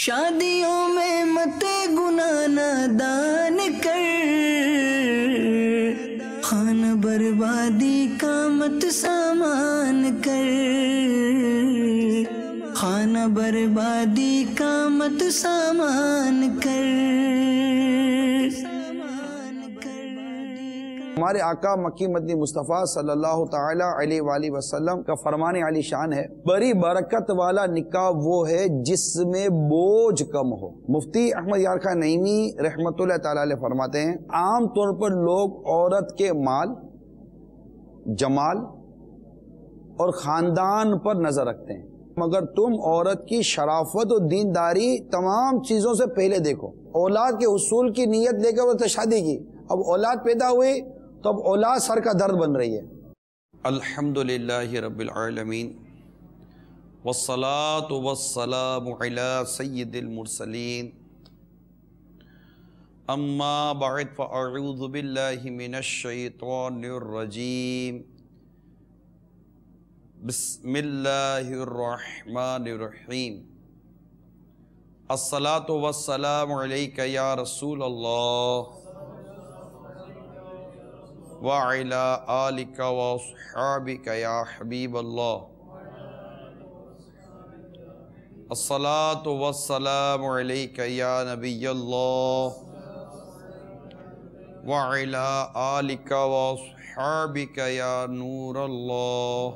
شادیوں میں مت گناہ نادان کر، خانہ بربادی کا مت سامان کر، خانہ بربادی کا مت سامان کر۔ ہمارے آقا مکی مدنی مصطفیٰ صلی اللہ تعالی علیہ وآلہ وسلم کا فرمان عالی شان ہے، بڑی برکت والا نکاح وہ ہے جس میں بوجھ کم ہو۔ مفتی احمد یار خان نعیمی رحمت اللہ تعالی علیہ فرماتے ہیں، عام طور پر لوگ عورت کے مال، جمال اور خاندان پر نظر رکھتے ہیں، مگر تم عورت کی شرافت و دینداری تمام چیزوں سے پہلے دیکھو۔ اولاد کے حصول کی نیت لے کر شادی کی، اب اولاد پیدا ہوئی تو اب اولاد سر کا درد بن رہی ہے۔ الحمدللہ رب العالمین والصلاة والسلام علی سید المرسلین، اما بعد فاعوذ باللہ من الشیطان الرجیم، بسم اللہ الرحمن الرحیم، الصلاة والسلام علیک یا رسول اللہ وَعَلَىٰ آلِكَ وَأَصْحَابِكَ يَا حَبِيبَ اللَّهِ الصَّلَاةُ وَالسَّلَامُ عَلَيْكَ يَا نَبِيَّ اللَّهِ وَعَلَىٰ آلِكَ وَأَصْحَابِكَ يَا نُورَ اللَّهِ۔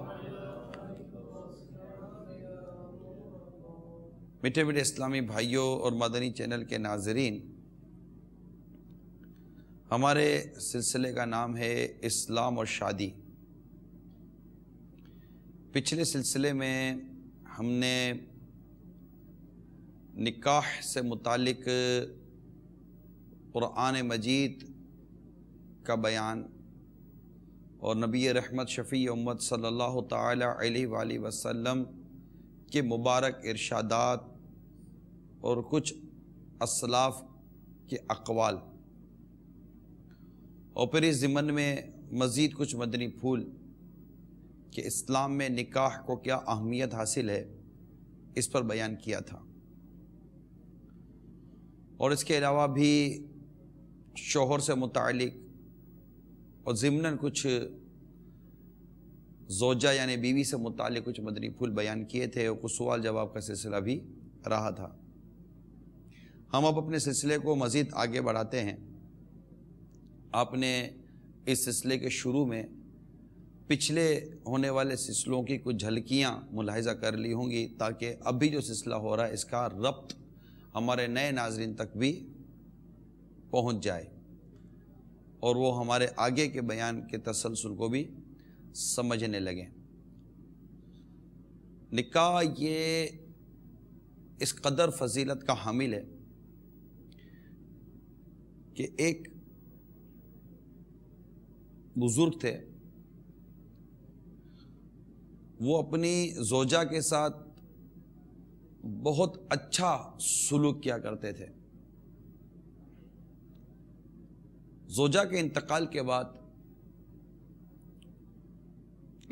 میٹھے میٹھے اسلامی بھائیوں اور مدنی چینل کے ناظرین، ہمارے سلسلے کا نام ہے اسلام اور شادی۔ پچھلے سلسلے میں ہم نے نکاح سے متعلق قرآن مجید کا بیان اور نبی رحمت شفیع امت صلی اللہ تعالی علیہ وآلہ وسلم کے مبارک ارشادات اور کچھ اسلاف کے اقوال، اور پھر اس ضمن میں مزید کچھ مدنی پھول کہ اسلام میں نکاح کو کیا اہمیت حاصل ہے، اس پر بیان کیا تھا۔ اور اس کے علاوہ بھی شوہر سے متعلق اور ضمناً کچھ زوجہ یعنی بیوی سے متعلق کچھ مدنی پھول بیان کیے تھے، اور کچھ سوال جواب کا سلسلہ بھی رہا تھا۔ ہم اب اپنے سلسلے کو مزید آگے بڑھاتے ہیں۔ آپ نے اس سلسلے کے شروع میں پچھلے ہونے والے سلسلوں کی کچھ جھلکیاں ملاحظہ کر لی ہوں گی، تاکہ اب بھی جو سلسلہ ہو رہا ہے اس کا ربط ہمارے نئے ناظرین تک بھی پہنچ جائے، اور وہ ہمارے آگے کے بیان کے تسلسل کو بھی سمجھنے لگیں۔ نکاح یہ اس قدر فضیلت کا حامل ہے کہ ایک بزرگ تھے، وہ اپنی زوجہ کے ساتھ بہت اچھا سلوک کیا کرتے تھے۔ زوجہ کے انتقال کے بعد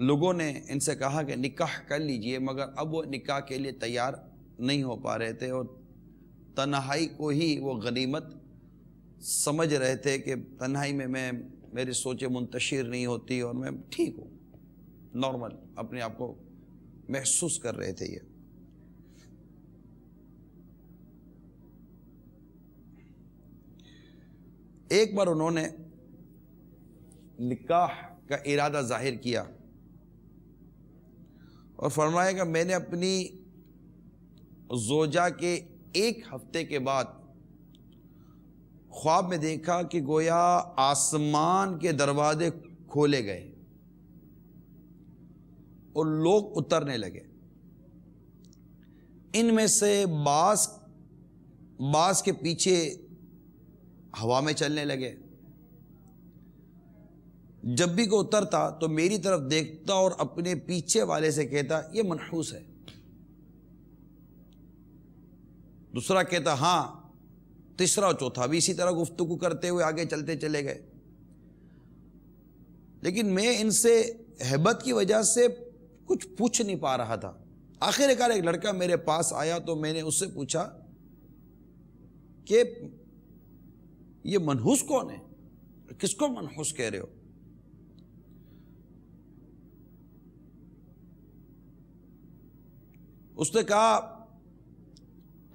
لوگوں نے ان سے کہا کہ نکاح کر لیجئے، مگر اب وہ نکاح کے لیے تیار نہیں ہو پا رہے تھے، اور تنہائی کو ہی وہ غنیمت سمجھ رہے تھے کہ تنہائی میں میری سوچیں منتشر نہیں ہوتی اور میں ٹھیک ہوں، نارمل اپنے آپ کو محسوس کر رہے تھے۔ یہ ایک بار انہوں نے نکاح کا ارادہ ظاہر کیا اور فرمایا کہ میں نے اپنی زوجہ کے ایک ہفتے کے بعد خواب میں دیکھا کہ گویا آسمان کے دروازے کھولے گئے اور لوگ اترنے لگے، ان میں سے بعض کے پیچھے ہوا میں چلنے لگے۔ جب بھی کوئی اترتا تو میری طرف دیکھتا اور اپنے پیچھے والے سے کہتا یہ منحوس ہے، دوسرا کہتا ہاں، تیسرا اور چوتھا بھی اسی طرح گفتگو کرتے ہوئے آگے چلتے چلے گئے۔ لیکن میں ان سے ہیبت کی وجہ سے کچھ پوچھ نہیں پا رہا تھا۔ آخر کار ایک لڑکا میرے پاس آیا تو میں نے اس سے پوچھا کہ یہ منحوس کون ہے؟ کس کو منحوس کہہ رہے ہو؟ اس نے کہا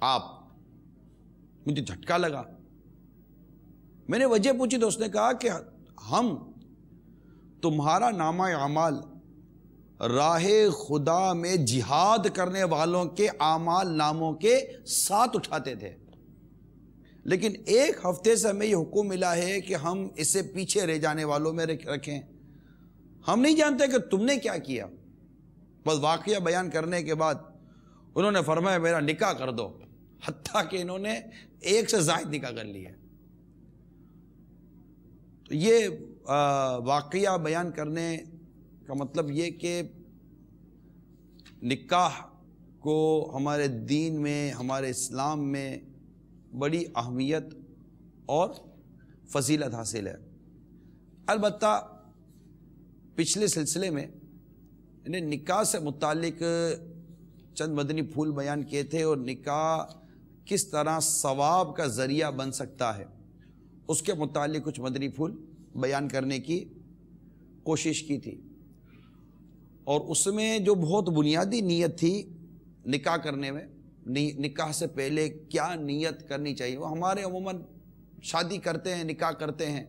آپ، مجھے جھٹکا لگا، میں نے وجہ پوچھی تو اس نے کہا کہ ہم تمہارا نامہ اعمال راہ خدا میں جہاد کرنے والوں کے اعمال ناموں کے ساتھ اٹھاتے تھے، لیکن ایک ہفتے سے ہمیں یہ حکم ملا ہے کہ ہم اسے پیچھے رہ جانے والوں میں رکھیں، ہم نہیں جانتے کہ تم نے کیا کیا۔ بس واقعہ بیان کرنے کے بعد انہوں نے فرمایا میرا نکاح کر دو، حتیٰ کہ انہوں نے ایک سے زائد نکاح کر لیا۔ تو یہ واقعہ بیان کرنے کا مطلب یہ کہ نکاح کو ہمارے دین میں، ہمارے اسلام میں بڑی اہمیت اور فضیلت حاصل ہے۔ البتہ پچھلے سلسلے میں نکاح سے متعلق چند مدنی پھول بیان کیے تھے، اور نکاح کس طرح ثواب کا ذریعہ بن سکتا ہے اس کے متعلق کچھ مدنی پھول بیان کرنے کی کوشش کی تھی، اور اس میں جو بہت بنیادی نیت تھی نکاح کرنے میں، نکاح سے پہلے کیا نیت کرنی چاہیے۔ وہ ہمارے عموماً شادی کرتے ہیں، نکاح کرتے ہیں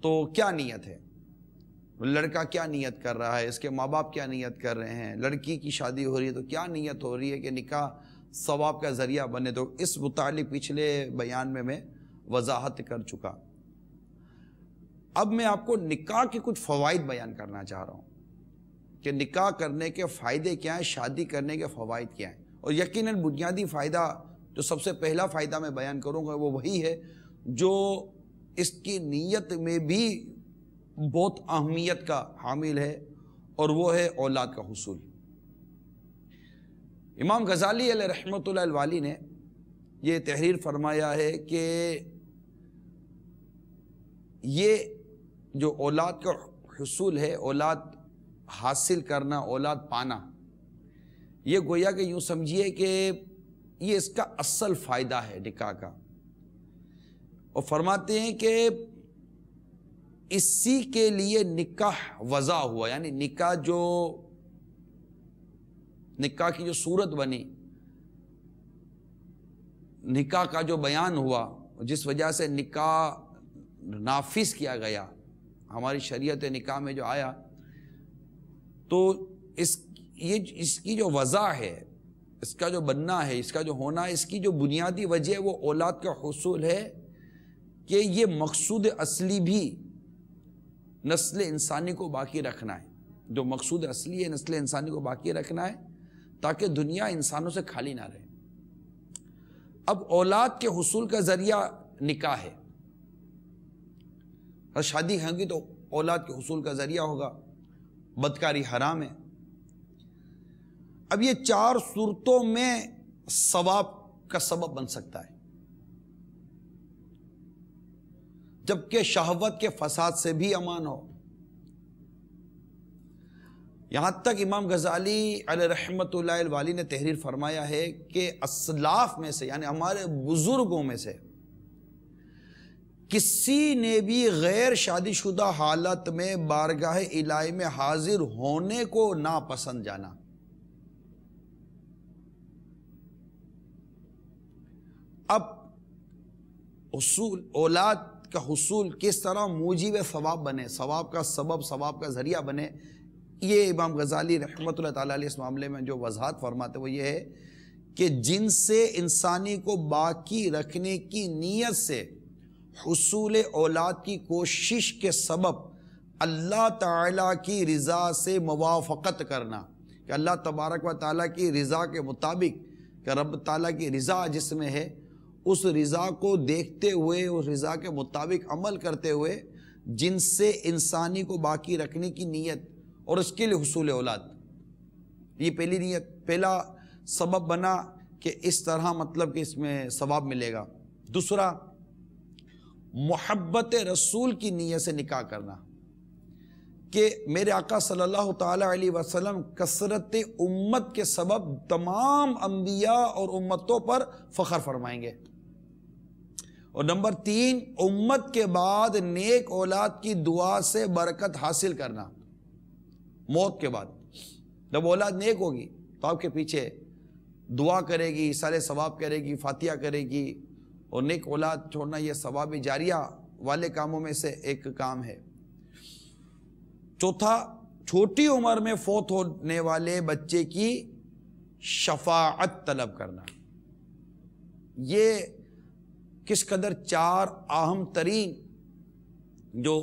تو کیا نیت ہے، لڑکا کیا نیت کر رہا ہے، اس کے ماں باپ کیا نیت کر رہے ہیں، لڑکی کی شادی ہو رہی ہے تو کیا نیت ہو رہی ہے کہ نکاح ثواب کا ذریعہ بنے۔ تو اس متعلق پچھلے بیان میں وضاحت کر چکا۔ اب میں آپ کو نکاح کے کچھ فوائد بیان کرنا چاہ رہا ہوں کہ نکاح کرنے کے فائدے کیا ہیں، شادی کرنے کے فوائد کیا ہیں، اور یقیناً بنیادی فائدہ جو سب سے پہلا فائدہ میں بیان کروں گا وہ وہی ہے جو اس کی نیت میں بھی بہت اہمیت کا حامل ہے، اور وہ ہے اولاد کا حصول۔ امام غزالی علیہ رحمۃ اللہ الوالی نے یہ تحریر فرمایا ہے کہ یہ جو اولاد کا حصول ہے، اولاد حاصل کرنا، اولاد پانا، یہ گویا کہ یوں سمجھیے کہ یہ اس کا اصل فائدہ ہے نکاح کا، اور فرماتے ہیں کہ اسی کے لیے نکاح وضع ہوا، یعنی نکاح کی جو صورت بنی، نکاح کا جو بیان ہوا، جس وجہ سے نکاح نافذ کیا گیا، ہماری شریعت نکاح میں جو آیا، تو اس کی جو وضع ہے، اس کا جو بننا ہے، اس کا جو ہونا ہے، اس کی جو بنیادی وجہ ہے وہ اولاد کا حصول ہے، کہ یہ مقصود اصلی بھی نسل انسانی کو باقی رکھنا ہے۔ جو مقصود اصلی ہے نسل انسانی کو باقی رکھنا ہے تاکہ دنیا انسانوں سے خالی نہ رہے۔ اب اولاد کے حصول کا ذریعہ نکاح ہے، شادی ہوگی تو اولاد کے حصول کا ذریعہ ہوگا، بدکاری حرام ہے۔ اب یہ 4 صورتوں میں ثواب کا سبب بن سکتا ہے، جبکہ شہوت کے فساد سے بھی امان ہو۔ یہاں تک امام غزالی علیہ رحمۃ اللہ الوالی نے تحریر فرمایا ہے کہ اسلاف میں سے، یعنی ہمارے بزرگوں میں سے کسی نے بھی غیر شادی شدہ حالت میں بارگاہ الہی میں حاضر ہونے کو ناپسند جانا۔ اب اولاد کا حصول کس طرح موجب ثواب بنے، ثواب کا سبب، ثواب کا ذریعہ بنے، یہ امام غزالی رحمۃ اللہ تعالیٰ علیہ اس معاملے میں جو وضاحت فرماتے وہ یہ ہے کہ جن سے انسانی کو باقی رکھنے کی نیت سے حصول اولاد کی کوشش کے سبب اللہ تعالیٰ کی رضا سے موافقت کرنا، کہ اللہ تبارک و تعالیٰ کی رضا کے مطابق، کہ رب تعالیٰ کی رضا جس میں ہے اس رضا کو دیکھتے ہوئے، اس رضا کے مطابق عمل کرتے ہوئے جن سے انسانی کو باقی رکھنے کی نیت اور اس کے لیے حصول اولاد، یہ پہلی نیت، پہلا سبب بنا کہ اس طرح مطلب کہ اس میں ثواب ملے گا۔ دوسرا، محبت رسول کی نیت سے نکاح کرنا، کہ میرے آقا صلی اللہ تعالی علیہ وسلم کثرت امت کے سبب تمام انبیاء اور امتوں پر فخر فرمائیں گے۔ اور نمبر 3، امت کے بعد نیک اولاد کی دعا سے برکت حاصل کرنا۔ موت کے بعد جب اولاد نیک ہوگی تو آپ کے پیچھے دعا کرے گی، ایصال ثواب کرے گی، فاتحہ کرے گی، اور نیک اولاد چھوڑنا یہ ثواب جاریہ والے کاموں میں سے ایک کام ہے۔ چوتھا، چھوٹی عمر میں فوت ہونے والے بچے کی شفاعت طلب کرنا۔ یہ کس قدر 4 اہم ترین جو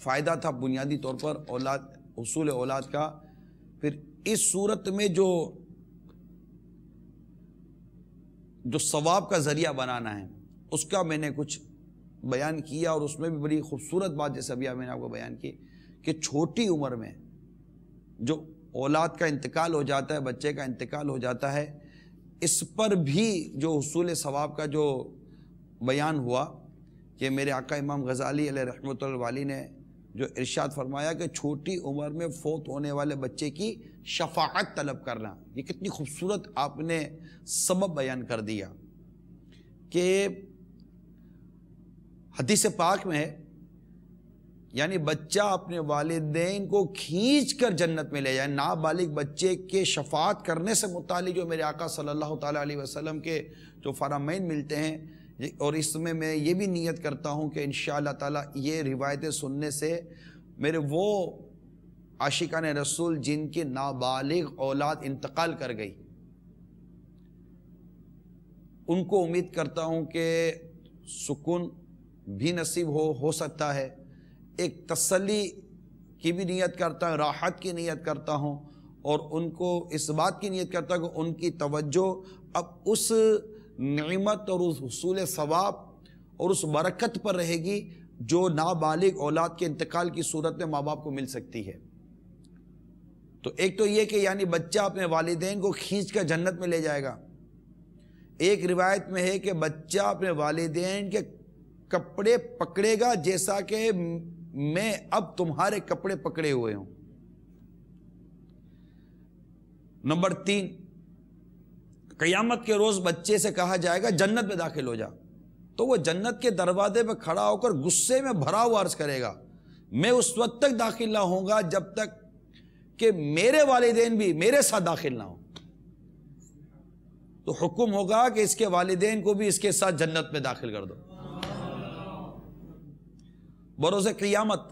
فائدہ تھا بنیادی طور پر اولاد، حصول اولاد کا۔ پھر اس صورت میں جو ثواب کا ذریعہ بنانا ہے اس کا میں نے کچھ بیان کیا، اور اس میں بھی بڑی خوبصورت بات جیسے ابھی میں نے آپ کو بیان کی کہ چھوٹی عمر میں جو اولاد کا انتقال ہو جاتا ہے، بچے کا انتقال ہو جاتا ہے، اس پر بھی جو حصول ثواب کا جو بیان ہوا کہ میرے آقا امام غزالی علیہ رحمۃ اللہ علیہ نے جو ارشاد فرمایا کہ چھوٹی عمر میں فوت ہونے والے بچے کی شفاعت طلب کرنا، یہ کتنی خوبصورت آپ نے سبب بیان کر دیا کہ حدیث پاک میں ہے، یعنی بچہ اپنے والدین کو کھینچ کر جنت میں لے جائے۔ نابالغ بچے کے شفاعت کرنے سے متعلق جو میرے آقا صلی اللہ تعالیٰ علیہ وسلم کے جو فرامین ملتے ہیں، اور اس میں یہ بھی نیت کرتا ہوں کہ انشاءاللہ تعالیٰ یہ روایتیں سننے سے میرے وہ عاشقان رسول جن کی نابالغ اولاد انتقال کر گئی، ان کو امید کرتا ہوں کہ سکون بھی نصیب ہو سکتا ہے، ایک تسلی کی بھی نیت کرتا ہوں، راحت کی نیت کرتا ہوں، اور ان کو اس بات کی نیت کرتا ہوں کہ ان کی توجہ اب اس نعمت اور اس حصول ثواب اور اس برکت پر رہے گی جو نابالغ اولاد کے انتقال کی صورت میں ماں باپ کو مل سکتی ہے۔ تو ایک تو یہ کہ یعنی بچہ اپنے والدین کو کھینچ کر جنت میں لے جائے گا۔ ایک روایت میں ہے کہ بچہ اپنے والدین کے کپڑے پکڑے گا جیسا کہ میں اب تمہارے کپڑے پکڑے ہوئے ہوں۔ نمبر 3، قیامت کے روز بچے سے کہا جائے گا جنت میں داخل ہو جا، تو وہ جنت کے دروازے پہ کھڑا ہو کر غصے میں بھرا ہوا عرض کرے گا میں اس وقت تک داخل نہ ہوں گا جب تک کہ میرے والدین بھی میرے ساتھ داخل نہ ہوں۔ تو حکم ہوگا کہ اس کے والدین کو بھی اس کے ساتھ جنت میں داخل کر دو۔ بروز قیامت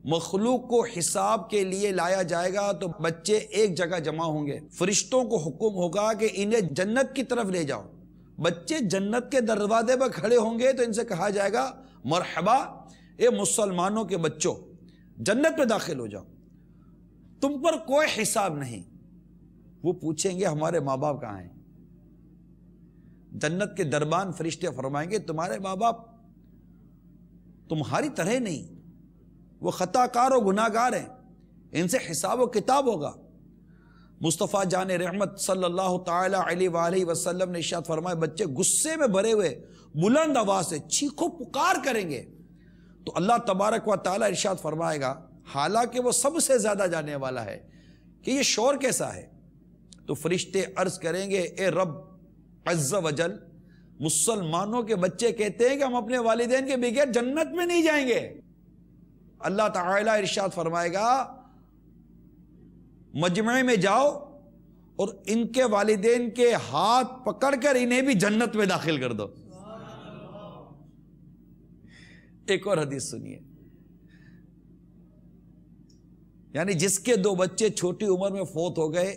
مخلوق کو حساب کے لیے لایا جائے گا تو بچے ایک جگہ جمع ہوں گے، فرشتوں کو حکم ہوگا کہ انہیں جنت کی طرف لے جاؤ۔ بچے جنت کے دروازے پر کھڑے ہوں گے تو ان سے کہا جائے گا مرحبا اے مسلمانوں کے بچوں، جنت میں داخل ہو جاؤ، تم پر کوئی حساب نہیں۔ وہ پوچھیں گے ہمارے ماں باپ کہاں ہیں؟ جنت کے دربان فرشتے فرمائیں گے تمہارے ماں باپ تمہاری طرح نہیں، وہ خطا کار و گناہ گار ہیں، ان سے حساب و کتاب ہوگا۔ مصطفیٰ جان رحمت صلی اللہ تعالی علیہ وآلہ وسلم نے ارشاد فرمایا بچے غصے میں بھرے ہوئے بلند آواز سے چیخو پکار کریں گے تو اللہ تبارک و تعالی ارشاد فرمائے گا، حالانکہ وہ سب سے زیادہ جاننے والا ہے، کہ یہ شور کیسا ہے؟ تو فرشتے عرض کریں گے اے رب عز و جل، مسلمانوں کے بچے کہتے ہیں کہ ہم اپنے والدین کے بغیر جنت میں نہیں جائیں گے۔ اللہ تعالی ارشاد فرمائے گا مجمع میں جاؤ اور ان کے والدین کے ہاتھ پکڑ کر انہیں بھی جنت میں داخل کر دو۔ ایک اور حدیث سنیے، یعنی جس کے 2 بچے چھوٹی عمر میں فوت ہو گئے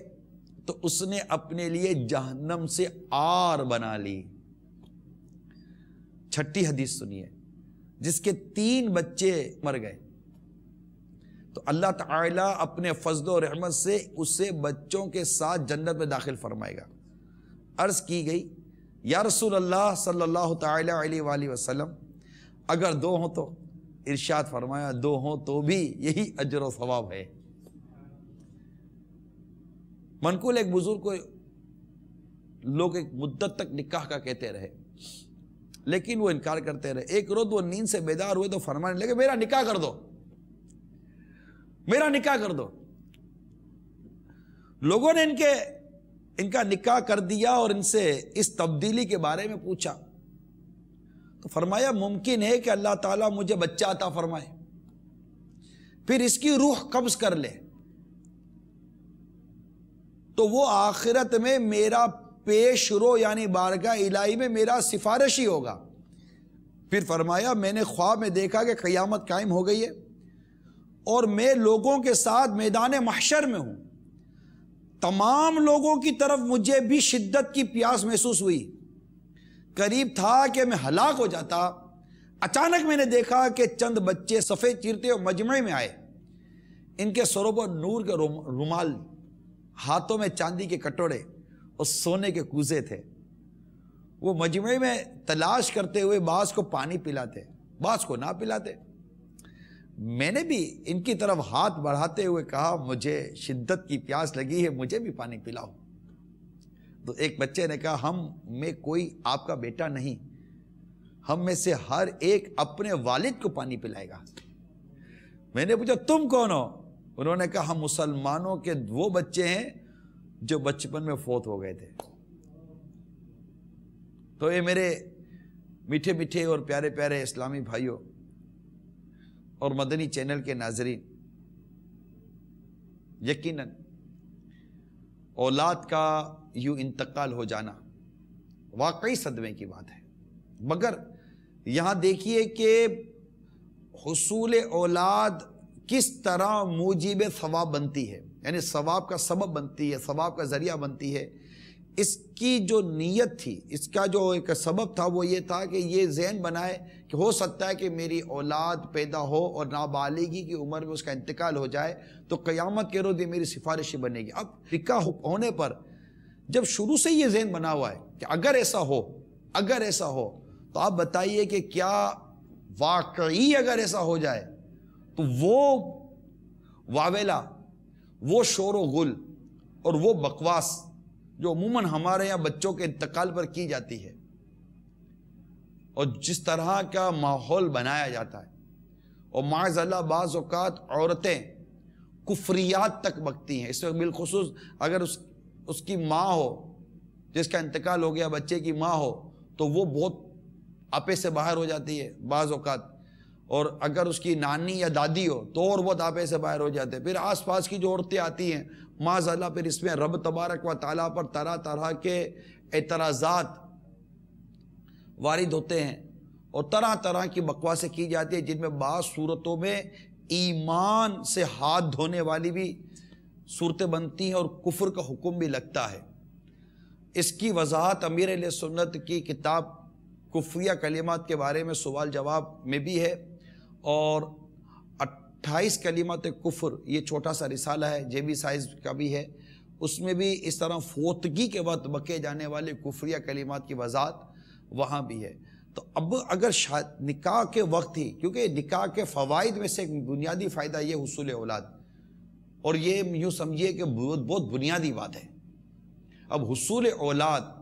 تو اس نے اپنے لیے جہنم سے آر بنا لی۔ چھٹی حدیث سنیے، جس کے 3 بچے مر گئے تو اللہ تعالی اپنے فضل و رحمت سے اسے بچوں کے ساتھ جنت میں داخل فرمائے گا۔ عرض کی گئی یا رسول اللہ صلی اللہ تعالی علیہ وآلہ وسلم اگر 2 ہوں تو؟ ارشاد فرمایا 2 ہوں تو بھی یہی اجر و ثواب ہے۔ منقول ایک بزرگ کو لوگ ایک مدت تک نکاح کا کہتے رہے لیکن وہ انکار کرتے رہے۔ ایک روز وہ نیند سے بیدار ہوئے تو فرمانے لگے میرا نکاح کر دو۔ میرا نکاح کر دو. لوگوں نے ان کا نکاح کر دیا اور ان سے اس تبدیلی کے بارے میں پوچھا تو فرمایا ممکن ہے کہ اللہ تعالیٰ مجھے بچہ عطا فرمائے پھر اس کی روح قبض کر لے تو وہ آخرت میں میرا پیش رو یعنی بارگاہ الہی میں میرا سفارشی ہوگا. پھر فرمایا میں نے خواب میں دیکھا کہ قیامت قائم ہو گئی ہے اور میں لوگوں کے ساتھ میدان محشر میں ہوں. تمام لوگوں کی طرف مجھے بھی شدت کی پیاس محسوس ہوئی. قریب تھا کہ میں ہلاک ہو جاتا. اچانک میں نے دیکھا کہ چند بچے سفید چیرتے اور مجمع میں آئے. ان کے سروں پر نور کے رومال، ہاتھوں میں چاندی کے کٹورے اور سونے کے کوزے تھے. وہ مجمع میں تلاش کرتے ہوئے بعض کو پانی پلاتے، بعض کو نہ پلاتے. میں نے بھی ان کی طرف ہاتھ بڑھاتے ہوئے کہا مجھے شدت کی پیاس لگی ہے، مجھے بھی پانی پلاؤ. تو ایک بچے نے کہا ہم میں کوئی آپ کا بیٹا نہیں، ہم میں سے ہر ایک اپنے والد کو پانی پلائے گا. میں نے پوچھا تم کون ہو؟ انہوں نے کہا ہم مسلمانوں کے وہ بچے ہیں جو بچپن میں فوت ہو گئے تھے. تو یہ میرے میٹھے میٹھے اور پیارے پیارے اسلامی بھائیوں اور مدنی چینل کے ناظرین، یقیناً اولاد کا یوں انتقال ہو جانا واقعی صدمے کی بات ہے. مگر یہاں دیکھیے کہ حصول اولاد کس طرح موجب ثواب بنتی ہے، یعنی ثواب کا سبب بنتی ہے، ثواب کا ذریعہ بنتی ہے. اس کی جو نیت تھی، اس کا جو ایک سبب تھا وہ یہ تھا کہ یہ ذہن بنائے کہ ہو سکتا ہے کہ میری اولاد پیدا ہو اور نابالغی کی عمر میں اس کا انتقال ہو جائے تو قیامت کے روز یہ میری سفارشی بنے گی. اب نکاح ہونے پر جب شروع سے یہ ذہن بنا ہوا ہے کہ اگر ایسا ہو تو آپ بتائیے کہ کیا واقعی اگر ایسا ہو جائے تو وہ واویلا، وہ شور و غل اور وہ بکواس جو عموماً ہمارے یہاں بچوں کے انتقال پر کی جاتی ہے اور جس طرح کا ماحول بنایا جاتا ہے، اور معاذ اللہ بعض اوقات عورتیں کفریات تک بکتی ہیں. اس میں بالخصوص اگر اس کی ماں ہو، جس کا انتقال ہو گیا، بچے کی ماں ہو تو وہ بہت آپے سے باہر ہو جاتی ہے بعض اوقات، اور اگر اس کی نانی یا دادی ہو تو اور بہت آپے سے باہر ہو جاتے ہیں. پھر آس پاس کی جو عورتیں آتی ہیں معاذ اللہ، پھر اس میں رب تبارک و تعالیٰ پر طرح طرح کے اعتراضات وارد ہوتے ہیں اور طرح طرح کی بکواسیں کی جاتی ہیں، جن میں بعض صورتوں میں ایمان سے ہاتھ دھونے والی بھی صورتیں بنتی ہیں اور کفر کا حکم بھی لگتا ہے. اس کی وضاحت امیر اہل سنت کی کتاب کفریہ کلمات کے بارے میں سوال جواب میں بھی ہے، اور 28 کلمات کفر یہ چھوٹا سا رسالہ ہے، جیبی سائز کا بھی ہے، اس میں بھی اس طرح فوتگی کے وقت بکے جانے والے کفریہ کلمات کی وضاحت وہاں بھی ہے. تو اب اگر نکاح کے وقت ہی، کیونکہ نکاح کے فوائد میں سے ایک بنیادی فائدہ یہ حصول اولاد، اور یہ یوں سمجھیے کہ بہت بنیادی بات ہے. اب حصول اولاد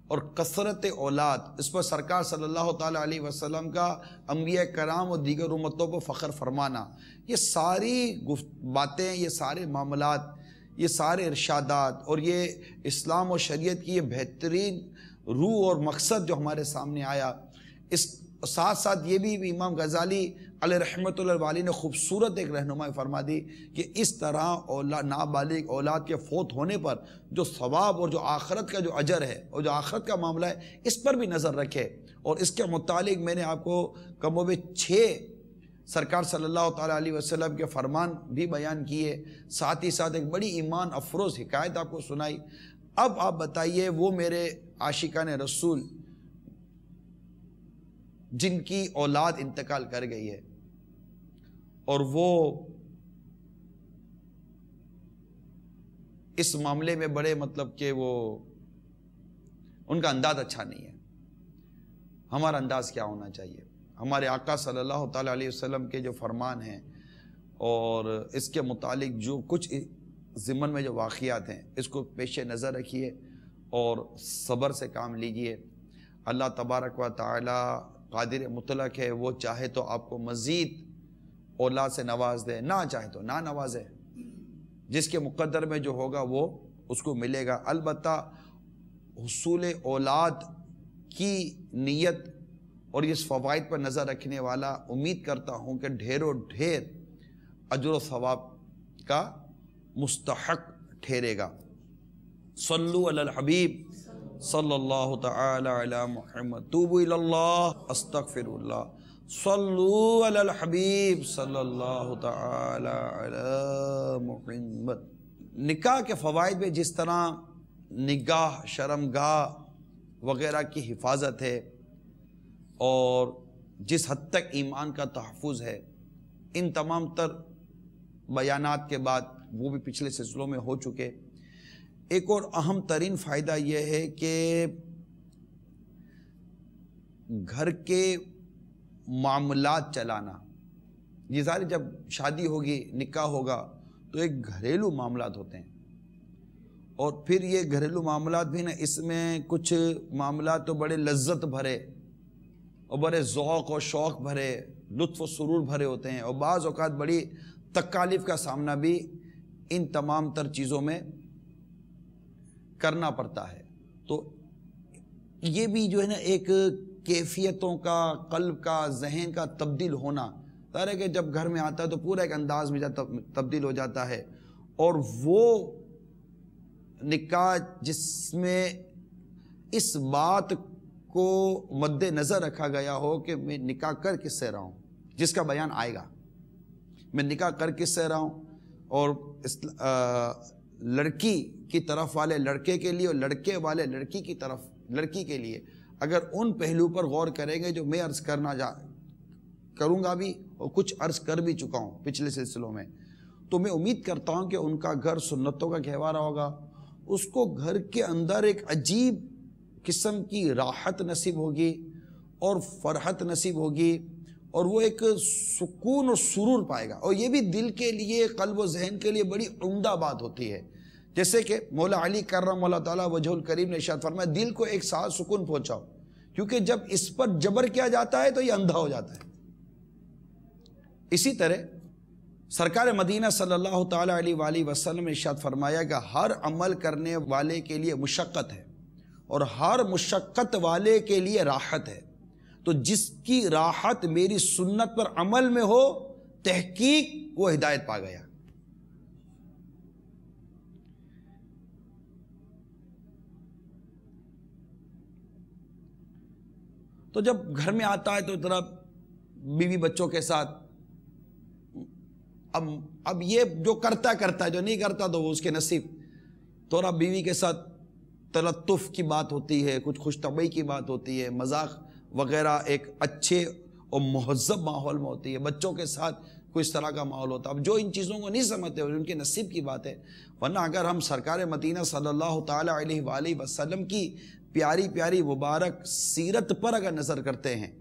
اور کثرت اولاد، اس پر سرکار صلی اللہ تعالیٰ علیہ وسلم کا انبیاء کرام اور دیگر امتوں پر فخر فرمانا، یہ ساری باتیں، یہ سارے معاملات، یہ سارے ارشادات اور یہ اسلام و شریعت کی یہ بہترین روح اور مقصد جو ہمارے سامنے آیا، اس ساتھ ساتھ یہ بھی امام غزالی علیہ رحمۃ اللہ علیہ نے خوبصورت ایک رہنمائی فرما دی کہ اس طرح نابالغ اولاد کے فوت ہونے پر جو ثواب اور جو آخرت کا جو اجر ہے اور جو آخرت کا معاملہ ہے اس پر بھی نظر رکھے. اور اس کے متعلق میں نے آپ کو کم و بیش 6 سرکار صلی اللہ تعالیٰ علیہ وسلم کے فرمان بھی بیان کیے، ساتھ ہی ساتھ ایک بڑی ایمان افروز حکایت آپ کو سنائی. اب آپ بتائیے وہ میرے عاشقان رسول جن کی اولاد انتقال کر گئی ہے اور وہ اس معاملے میں بڑے مطلب کہ وہ ان کا انداز اچھا نہیں ہے. ہمارا انداز کیا ہونا چاہیے؟ ہمارے آقا صلی اللہ تعالیٰ علیہ وسلم کے جو فرمان ہیں اور اس کے متعلق جو کچھ ضمن میں جو واقعات ہیں اس کو پیش نظر رکھیے اور صبر سے کام لیجئے. اللہ تبارک و تعالیٰ قادر مطلق ہے، وہ چاہے تو آپ کو مزید اولاد سے نواز دے، نہ چاہے تو نہ نوازے، جس کے مقدر میں جو ہوگا وہ اس کو ملے گا۔ البتہ حصول اولاد کی نیت اور اس فوائد پر نظر رکھنے والا امید کرتا ہوں کہ ڈھیر و ڈھیر اجر و ثواب کا مستحق ٹھہرے گا۔ صلو علی الحبیب صلی اللہ تعالی علی محمد، توبو الی اللہ استغفر اللہ، صلو علی الحبیب صلی اللہ تعالی علی محمد۔ نکاح کے فوائد میں جس طرح نگاہ، شرمگاہ وغیرہ کی حفاظت ہے اور جس حد تک ایمان کا تحفظ ہے، ان تمام تر بیانات کے بعد وہ بھی پچھلے سلسلوں میں ہو چکے۔ ایک اور اہم ترین فائدہ یہ ہے کہ گھر کے معاملات چلانا، یہ ظاہر جب شادی ہوگی، نکاح ہوگا تو ایک گھریلو معاملات ہوتے ہیں، اور پھر یہ گھریلو معاملات بھی نا، اس میں کچھ معاملات تو بڑے لذت بھرے اور بڑے ذوق اور شوق بھرے، لطف و سرور بھرے ہوتے ہیں، اور بعض اوقات بڑی تکالیف کا سامنا بھی ان تمام تر چیزوں میں کرنا پڑتا ہے۔ تو یہ بھی جو ہے نا ایک کیفیتوں کا، قلب کا، ذہن کا تبدیل ہونا، ظاہر ہے کہ جب گھر میں آتا ہے تو پورا ایک انداز میں تبدیل ہو جاتا ہے، اور وہ نکاح جس میں اس بات کو مد نظر رکھا گیا ہو کہ میں نکاح کر کس سے رہا ہوں، جس کا بیان آئے گا، میں نکاح کر کس سے رہا ہوں، اور لڑکی کی طرف والے لڑکے کے لیے اور لڑکے والے لڑکی کی طرف لڑکی کے لیے اگر ان پہلو پر غور کریں گے جو میں عرض کروں گا بھی، اور کچھ عرض کر بھی چکا ہوں پچھلے سلسلوں میں، تو میں امید کرتا ہوں کہ ان کا گھر سنتوں کا گہوارہ ہوگا، اس کو گھر کے اندر ایک عجیب قسم کی راحت نصیب ہوگی اور فرحت نصیب ہوگی، اور وہ ایک سکون اور سرور پائے گا، اور یہ بھی دل کے لیے، قلب و ذہن کے لیے بڑی عمدہ بات ہوتی ہے۔ جیسے کہ مولا علی کرم اللہ تعالیٰ وجہ الکریم نے ارشاد فرمایا، دل کو ایک ساتھ سکون پہنچاؤ، کیونکہ جب اس پر جبر کیا جاتا ہے تو یہ اندھا ہو جاتا ہے۔ اسی طرح سرکار مدینہ صلی اللہ تعالیٰ علیہ وآلہ وسلم نے ارشاد فرمایا کہ ہر عمل کرنے والے کے لیے مشقت ہے، اور ہر مشقت والے کے لیے راحت ہے، تو جس کی راحت میری سنت پر عمل میں ہو، تحقیق وہ ہدایت پا گیا۔ تو جب گھر میں آتا ہے تو ذرا بیوی بچوں کے ساتھ، اب یہ جو کرتا ہے، جو نہیں کرتا تو وہ اس کے نصیب، تو اب بیوی کے ساتھ تلطف کی بات ہوتی ہے، کچھ خوش طبعی کی بات ہوتی ہے، مذاق وغیرہ ایک اچھے اور مہذب ماحول میں ہوتی ہے، بچوں کے ساتھ کوئی اس طرح کا ماحول ہوتا ہے۔ اب جو ان چیزوں کو نہیں سمجھتے ان کے نصیب کی بات ہے، ورنہ اگر ہم سرکار مدینہ صلی اللہ تعالیٰ علیہ وآلہ وسلم کی پیاری پیاری مبارک سیرت پر اگر نظر کرتے ہیں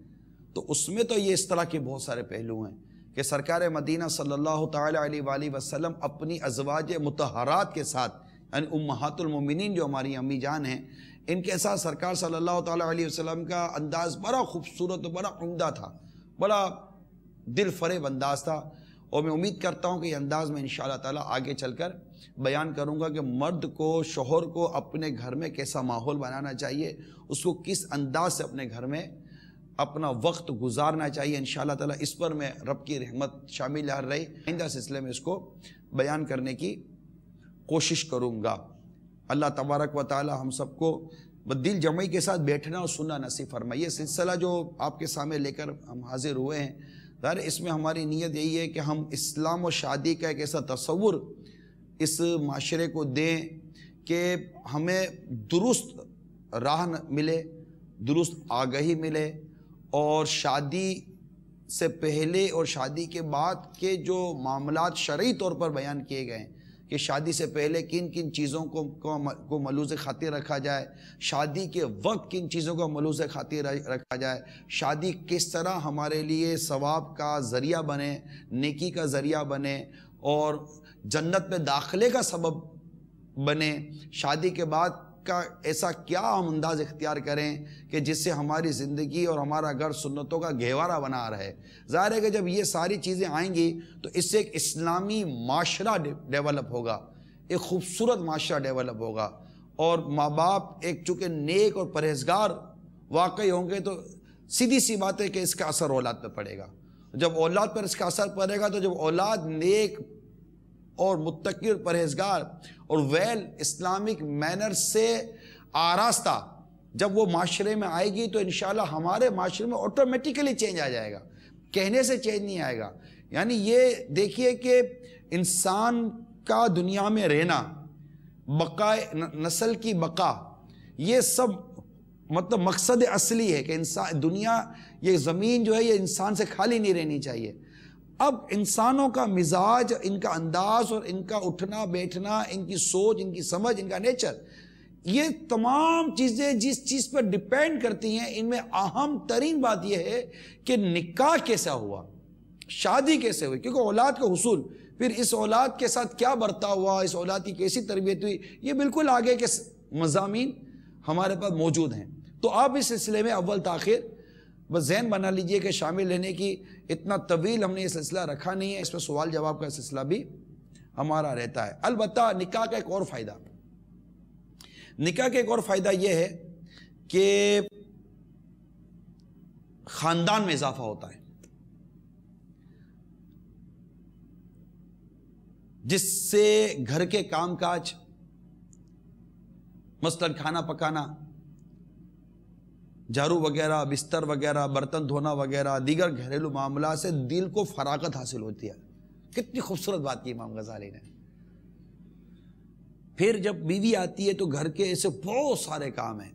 تو اس میں تو یہ اس طرح کے بہت سارے پہلو ہیں کہ سرکار مدینہ صلی اللہ تعالیٰ علیہ وآلہ وسلم اپنی ازواج مطہرات کے ساتھ، یعنی امہات المومنین جو ہماری امی جان ہیں، ان کے ساتھ سرکار صلی اللہ تعالیٰ علیہ وسلم کا انداز بڑا خوبصورت و بڑا عمدہ تھا، بڑا دل فریب انداز تھا، اور میں امید کرتا ہوں کہ یہ انداز میں انشاءاللہ تعالیٰ آگے چل کر بیان کروں گا کہ مرد کو، شوہر کو اپنے گھر میں کیسا ماحول بنانا چاہیے، اس کو کس انداز سے اپنے گھر میں اپنا وقت گزارنا چاہیے۔ انشاءاللہ تعالیٰ اس پر میں رب کی رحمت شامل رہی آئندہ سلسلے میں اس کو بیان کرنے کی کوشش کروں گا۔ اللہ تبارک و تعالیٰ ہم سب کو دل جمعی کے ساتھ بیٹھنا اور سننا نصیب فرمائے۔ یہ سلسلہ جو آپ کے سامنے لے کر ہم حاضر ہوئے ہیں، ظاہر اس میں ہماری نیت یہی ہے کہ ہم اسلام و شادی کا ایک ایسا تصور اس معاشرے کو دیں کہ ہمیں درست راہ ملے، درست آگہی ملے، اور شادی سے پہلے اور شادی کے بعد کے جو معاملات شرعی طور پر بیان کیے گئے ہیں کہ شادی سے پہلے کن کن چیزوں کو ملوز خاطر رکھا جائے، شادی کے وقت کن چیزوں کو ملوز خاطر رکھا جائے، شادی کس طرح ہمارے لیے ثواب کا ذریعہ بنے، نیکی کا ذریعہ بنے اور جنت میں داخلے کا سبب بنے، شادی کے بعد کا ایسا کیا ہم انداز اختیار کریں کہ جس سے ہماری زندگی اور ہمارا گھر سنتوں کا گہوارہ بنا رہے. ظاہر ہے کہ جب یہ ساری چیزیں آئیں گی تو اس سے ایک اسلامی معاشرہ ڈیولپ ہوگا, ایک خوبصورت معاشرہ ڈیولپ ہوگا, اور ماں باپ ایک چونکہ نیک اور پرہیزگار واقعی ہوں گے تو سیدھی سی بات ہے کہ اس کا اثر اولاد پہ پڑے گا. جب اولاد پر اس کا اثر پڑے گا تو جب اولاد نیک اور متقی اور پرہیزگار اور ویل اسلامک مینر سے آراستہ جب وہ معاشرے میں آئے گی تو انشاءاللہ ہمارے معاشرے میں آٹومیٹیکلی چینج آ جائے گا, کہنے سے چینج نہیں آئے گا. یعنی یہ دیکھیے کہ انسان کا دنیا میں رہنا, بقائے نسل کی بقا, یہ سب مطلب مقصد اصلی ہے کہ انسان دنیا یہ زمین جو ہے یہ انسان سے خالی نہیں رہنی چاہیے. اب انسانوں کا مزاج, ان کا انداز اور ان کا اٹھنا بیٹھنا, ان کی سوچ, ان کی سمجھ, ان کا نیچر, یہ تمام چیزیں جس چیز پر ڈیپینڈ کرتی ہیں, ان میں اہم ترین بات یہ ہے کہ نکاح کیسا ہوا, شادی کیسے ہوئی, کیونکہ اولاد کا حصول, پھر اس اولاد کے ساتھ کیا برتا ہوا, اس اولاد کی کیسی تربیت ہوئی, یہ بالکل آگے کے مضامین ہمارے پاس موجود ہیں. تو آپ اس سلسلے میں اول تاخیر بس ذہن بنا لیجئے کہ شامل لینے کی اتنا طویل ہم نے یہ سلسلہ رکھا نہیں ہے, اس میں سوال جواب کا سلسلہ بھی ہمارا رہتا ہے. البتہ نکاح کا ایک اور فائدہ, نکاح کا ایک اور فائدہ یہ ہے کہ خاندان میں اضافہ ہوتا ہے, جس سے گھر کے کام کاج مثلاً کھانا پکانا, جھاڑو وغیرہ, بستر وغیرہ, برتن دھونا وغیرہ, دیگر گھریلو معاملات سے دل کو فراغت حاصل ہوتی ہے. کتنی خوبصورت بات کی امام غزالی نے. پھر جب بیوی آتی ہے تو گھر کے ایسے بہت سارے کام ہیں.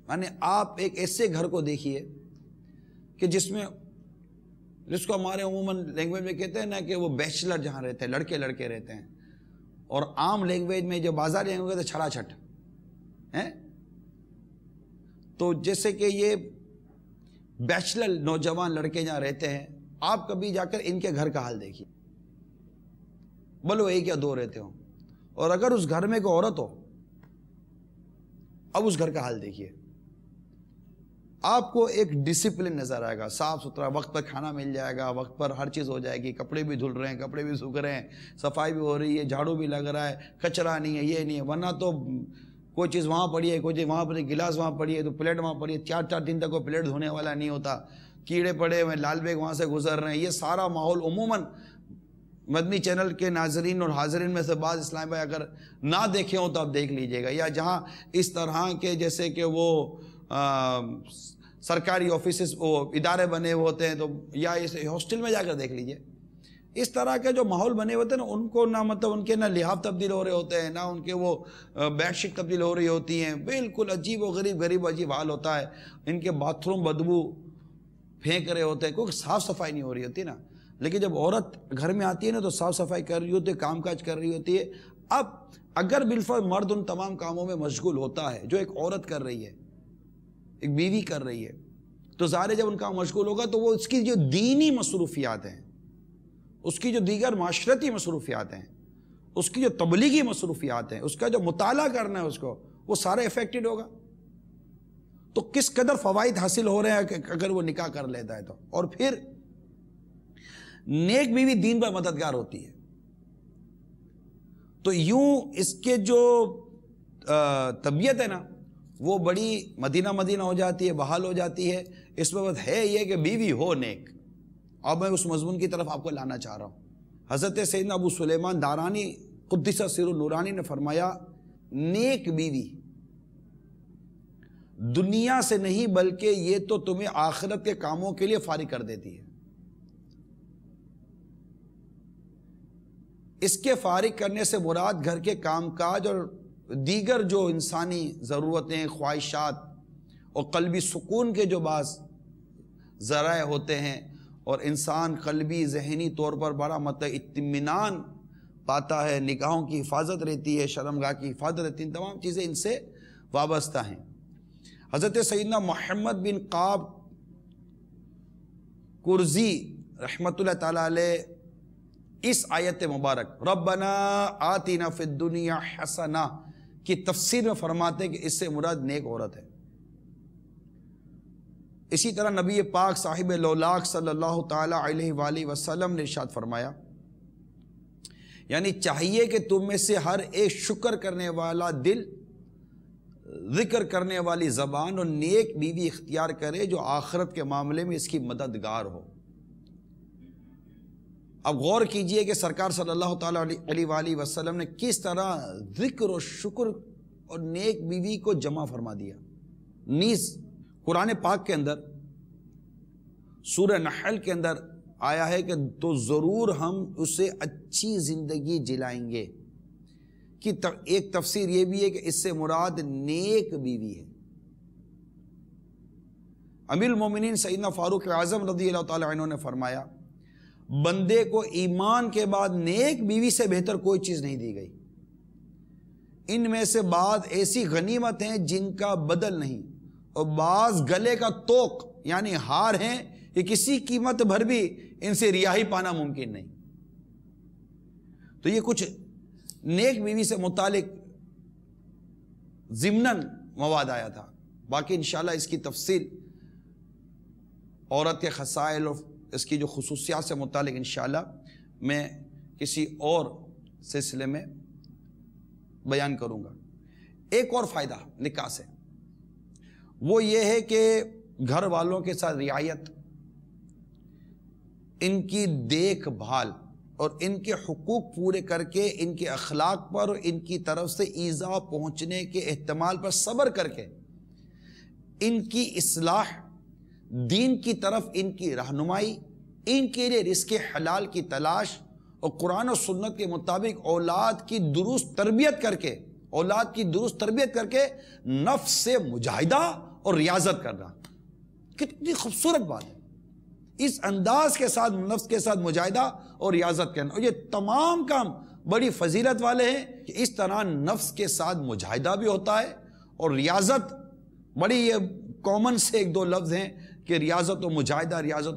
یعنی آپ ایک ایسے گھر کو دیکھیے کہ جس میں, جس کو ہمارے عموماً لینگویج میں کہتے ہیں نا کہ وہ بیچلر جہاں رہتے ہیں, لڑکے لڑکے رہتے ہیں, اور عام لینگویج میں جو بازار لینگویج ہے چھڑا چھٹ ہیں. تو جیسے کہ یہ بیچلر نوجوان لڑکے جہاں رہتے ہیں, آپ کبھی جا کر ان کے گھر کا حال دیکھیے, بلو ایک یا دو رہتے ہوں, اور اگر اس گھر میں کوئی عورت ہو, اب اس گھر کا حال دیکھیے, آپ کو ایک ڈسپلن نظر آئے گا, صاف ستھرا, وقت پر کھانا مل جائے گا, وقت پر ہر چیز ہو جائے گی, کپڑے بھی دھل رہے ہیں, کپڑے بھی سوکھ رہے ہیں, صفائی بھی ہو رہی ہے, جھاڑو بھی لگ رہا ہے, کچرا نہیں ہے, یہ نہیں ہے. ورنہ تو کوئی چیز وہاں پڑی ہے, کوئی چیز وہاں پڑی, گلاس وہاں پڑی ہے, تو پلیٹ وہاں پڑی ہے, 4 دن تک کوئی پلیٹ دھونے والا نہیں ہوتا, کیڑے پڑے ہوئے, لال بیگ وہاں سے گزر رہے ہیں. یہ سارا ماحول عموماً مدنی چینل کے ناظرین اور حاضرین میں سے بعض اسلام بھائی اگر نہ دیکھے ہوں تو آپ دیکھ لیجئے گا, یا جہاں اس طرح کے جیسے کہ وہ سرکاری آفیسز وہ ادارے بنے ہوئے ہوتے ہیں, تو یا اس ہاسٹل میں جا کر دیکھ لیجئے. اس طرح کے جو ماحول بنے ہوتے ہیں نا, ان کو نہ مطلب ان کے نہ لحاف تبدیل ہو رہے ہوتے ہیں, نہ ان کے وہ بیڈ شیٹ تبدیل ہو رہی ہوتی ہیں, بالکل عجیب و غریب عجیب حال ہوتا ہے. ان کے باتھ روم بدبو پھینک رہے ہوتے ہیں, کیونکہ صاف صفائی نہیں ہو رہی ہوتی نا. لیکن جب عورت گھر میں آتی ہے نا تو صاف صفائی کر رہی ہوتی ہے, کام کاج کر رہی ہوتی ہے. اب اگر بالفرض مرد ان تمام کاموں میں مشغول ہوتا ہے جو ایک عورت کر رہی ہے, ایک بیوی کر رہی ہے, تو ظاہر جب ان کا مشغول ہوگا تو وہ اس کی جو دینی مصروفیات ہیں, اس کی جو دیگر معاشرتی مصروفیات ہیں, اس کی جو تبلیغی مصروفیات ہیں, اس کا جو مطالعہ کرنا ہے اس کو, وہ سارا افیکٹڈ ہوگا. تو کس قدر فوائد حاصل ہو رہے ہیں اگر وہ نکاح کر لیتا ہے تو. اور پھر نیک بیوی دین پر مددگار ہوتی ہے, تو یوں اس کے جو طبیعت ہے نا وہ بڑی مدینہ ہو جاتی ہے, بحال ہو جاتی ہے. اس میں بات ہے یہ کہ بیوی ہو نیک. اب میں اس مضمون کی طرف آپ کو لانا چاہ رہا ہوں. حضرت سیدنا ابو سلیمان دارانی قدس سر نورانی نے فرمایا, نیک بیوی دنیا سے نہیں بلکہ یہ تو تمہیں آخرت کے کاموں کے لیے فارغ کر دیتی ہے. اس کے فارغ کرنے سے مراد گھر کے کام کاج اور دیگر جو انسانی ضرورتیں, خواہشات اور قلبی سکون کے جو بعض ذرائع ہوتے ہیں, اور انسان قلبی ذہنی طور پر بڑا مطلب اطمینان پاتا ہے, نگاہوں کی حفاظت رہتی ہے, شرمگاہ کی حفاظت رہتی ہے, تمام چیزیں ان سے وابستہ ہیں. حضرت سیدنا محمد بن قاب کرزی رحمت اللہ تعالیٰ علیہ اس آیت مبارک ربنا آتنا فی الدنیا حسنہ کی تفسیر میں فرماتے ہیں کہ اس سے مراد نیک عورت ہے۔ اسی طرح نبی پاک صاحب لولاک صلی اللہ تعالی علیہ وآلہ وسلم نے ارشاد فرمایا، یعنی چاہیے کہ تم میں سے ہر ایک شکر کرنے والا دل، ذکر کرنے والی زبان اور نیک بیوی اختیار کرے جو آخرت کے معاملے میں اس کی مددگار ہو۔ اب غور کیجئے کہ سرکار صلی اللہ تعالی علیہ وآلہ وسلم نے کس طرح ذکر اور شکر اور نیک بیوی کو جمع فرما دیا۔ نیز قرآن پاک کے اندر سورہ نحل کے اندر آیا ہے کہ تو ضرور ہم اسے اچھی زندگی جلائیں گے، کہ ایک تفسیر یہ بھی ہے کہ اس سے مراد نیک بیوی ہے۔ امیر المومنین سیدنا فاروق اعظم رضی اللہ تعالی عنہ نے فرمایا، بندے کو ایمان کے بعد نیک بیوی سے بہتر کوئی چیز نہیں دی گئی۔ ان میں سے بعض ایسی غنیمت ہیں جن کا بدل نہیں، اور بعض گلے کا توق یعنی ہار ہیں کہ کسی قیمت بھر بھی ان سے رہائی پانا ممکن نہیں۔ تو یہ کچھ نیک بیوی سے متعلق ضمناً مواد آیا تھا، باقی انشاءاللہ اس کی تفصیل عورت کے خصائل اور اس کی جو خصوصیات سے متعلق انشاءاللہ میں کسی اور سلسلے میں بیان کروں گا۔ ایک اور فائدہ نکاح سے وہ یہ ہے کہ گھر والوں کے ساتھ رعایت، ان کی دیکھ بھال اور ان کے حقوق پورے کر کے ان کے اخلاق پر اور ان کی طرف سے ایذا پہنچنے کے احتمال پر صبر کر کے ان کی اصلاح، دین کی طرف ان کی رہنمائی، ان کے لیے رزق حلال کی تلاش اور قرآن و سنت کے مطابق اولاد کی درست تربیت کر کے نفس سے مجاہدہ اور ریاضت کرنا۔ کتنی خوبصورت بات ہے، اس انداز کے ساتھ نفس کے ساتھ مجاہدہ اور ریاضت کرنا، اور یہ تمام کام بڑی فضیلت والے ہیں کہ اس طرح نفس کے ساتھ مجاہدہ بھی ہوتا ہے اور ریاضت، بڑی یہ کامن سے ایک دو لفظ ہیں کہ ریاضت و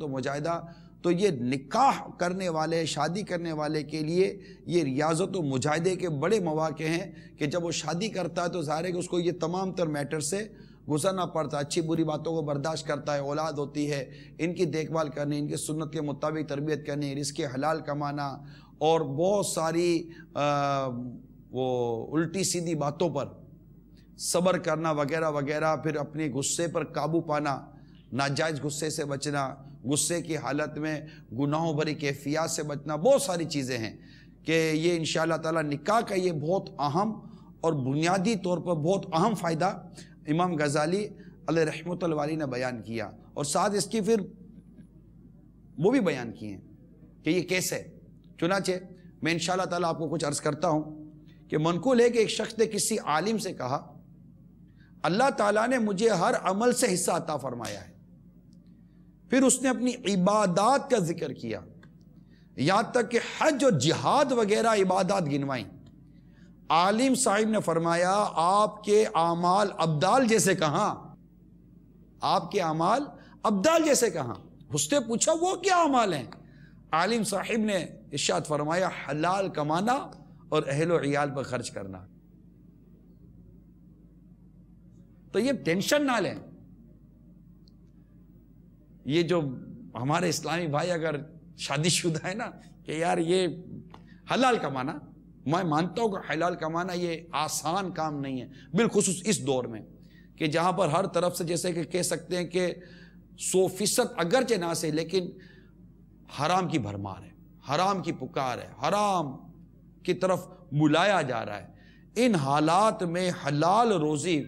مجاہدہ، تو یہ نکاح کرنے والے، شادی کرنے والے کے لیے یہ ریاضت و مجاہدے کے بڑے مواقع ہیں کہ جب وہ شادی کرتا ہے تو ظاہر ہے کہ اس کو یہ تمام تر میٹر سے گزرنا پڑتا ہے، اچھی بری باتوں کو برداشت کرتا ہے، اولاد ہوتی ہے، ان کی دیکھ بھال کرنی، ان کی سنت کے مطابق تربیت کرنی، رزق حلال کمانا، اور بہت ساری وہ الٹی سیدھی باتوں پر صبر کرنا وغیرہ وغیرہ، پھر اپنے غصے پر قابو پانا، ناجائز غصے سے بچنا، غصے کی حالت میں گناہوں بھری کیفیات سے بچنا، بہت ساری چیزیں ہیں کہ یہ انشاءاللہ تعالی نکاح کا یہ بہت اہم اور بنیادی طور پر بہت اہم فائدہ امام غزالی علیہ رحمۃ اللہ نے بیان کیا، اور ساتھ اس کی پھر وہ بھی بیان کیے ہیں کہ یہ کیسے۔ چنانچہ میں انشاءاللہ تعالیٰ آپ کو کچھ عرض کرتا ہوں کہ منقول ہے کہ ایک شخص نے کسی عالم سے کہا، اللہ تعالیٰ نے مجھے ہر عمل سے حصہ عطا فرمایا ہے۔ پھر اس نے اپنی عبادات کا ذکر کیا، یہاں تک کہ حج اور جہاد وغیرہ عبادات گنوائیں۔ عالم صاحب نے فرمایا، آپ کے اعمال ابدال جیسے کہاں؟ آپ کے اعمال ابدال جیسے کہاں؟ اس نے پوچھا وہ کیا اعمال ہیں؟ عالم صاحب نے ارشاد فرمایا، حلال کمانا اور اہل و عیال پر خرچ کرنا۔ تو یہ ٹینشن نہ لیں، یہ جو ہمارے اسلامی بھائی اگر شادی شدہ ہے نا کہ یار یہ حلال کمانا، میں مانتا ہوں کہ حلال کمانا یہ آسان کام نہیں ہے، بالخصوص اس دور میں کہ جہاں پر ہر طرف سے جیسے کہ کہہ سکتے ہیں کہ 100% اگرچہ نہ سے لیکن حرام کی بھرمار ہے، حرام کی پکار ہے، حرام کی طرف بلایا جا رہا ہے۔ ان حالات میں حلال روزی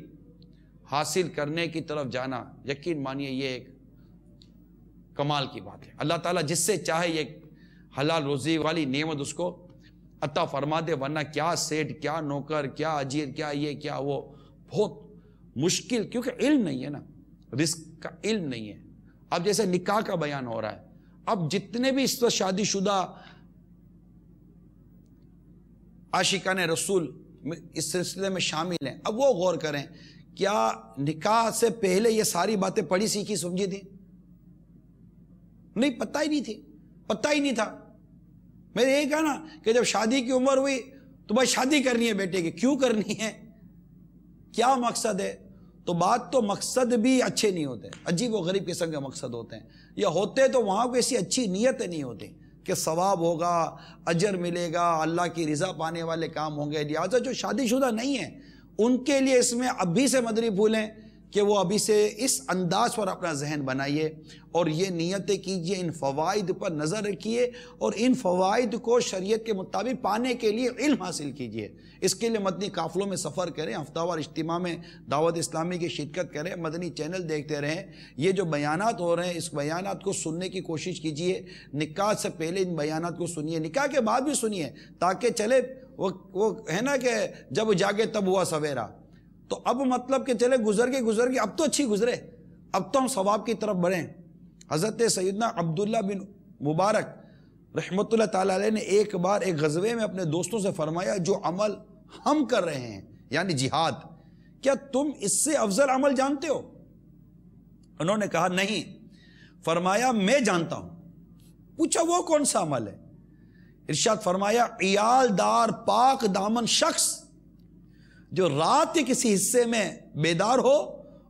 حاصل کرنے کی طرف جانا یقین مانیے یہ ایک کمال کی بات ہے۔ اللہ تعالیٰ جس سے چاہے یہ حلال روزی والی نعمت اس کو عطا فرما دے، ورنہ کیا سیٹ، کیا نوکر، کیا اجیر، کیا یہ کیا وہ، بہت مشکل، کیونکہ علم نہیں ہے نا، رزق کا علم نہیں ہے۔ اب جیسے نکاح کا بیان ہو رہا ہے، اب جتنے بھی اس وقت شادی شدہ عاشقان رسول اس سلسلے میں شامل ہیں، اب وہ غور کریں، کیا نکاح سے پہلے یہ ساری باتیں پڑھی سیکھی سمجھی تھی؟ نہیں، پتہ ہی نہیں تھی، پتہ ہی نہیں تھا۔ میں نے یہ کہا نا کہ جب شادی کی عمر ہوئی تو بھائی شادی کرنی ہے بیٹے کی، کیوں کرنی ہے؟ کیا مقصد ہے؟ تو بات تو مقصد بھی اچھے نہیں ہوتے، عجیب و غریب قسم کے مقصد ہوتے ہیں، یا ہوتے تو وہاں کوئی ایسی اچھی نیتیں نہیں ہوتی کہ ثواب ہوگا، اجر ملے گا، اللہ کی رضا پانے والے کام ہوں گے۔ لہٰذا جو شادی شدہ نہیں ہیں ان کے لیے اس میں ابھی سے مدری پھولیں کہ وہ ابھی سے اس انداز پر اپنا ذہن بنائیے اور یہ نیتیں کیجئے، ان فوائد پر نظر رکھیے اور ان فوائد کو شریعت کے مطابق پانے کے لیے علم حاصل کیجئے۔ اس کے لیے مدنی قافلوں میں سفر کریں، ہفتہ وار اجتماع میں دعوت اسلامی کی شرکت کریں، مدنی چینل دیکھتے رہیں۔ یہ جو بیانات ہو رہے ہیں اس بیانات کو سننے کی کوشش کیجئے، نکاح سے پہلے ان بیانات کو سنیے، نکاح کے بعد بھی سنیے، تاکہ چلے وہ ہے نا کہ جب جاگے تب ہوا سویرا۔ تو اب مطلب کہ چلے گزر کے اب تو اچھی گزرے، اب تو ہم ثواب کی طرف بڑھیں۔ حضرت سیدنا عبداللہ بن مبارک رحمت اللہ تعالیٰ علیہ نے ایک بار ایک غزوے میں اپنے دوستوں سے فرمایا، جو عمل ہم کر رہے ہیں یعنی جہاد، کیا تم اس سے افضل عمل جانتے ہو؟ انہوں نے کہا نہیں۔ فرمایا میں جانتا ہوں۔ پوچھا وہ کون سا عمل ہے؟ ارشاد فرمایا، عیال دار پاک دامن شخص جو رات کے کسی حصے میں بیدار ہو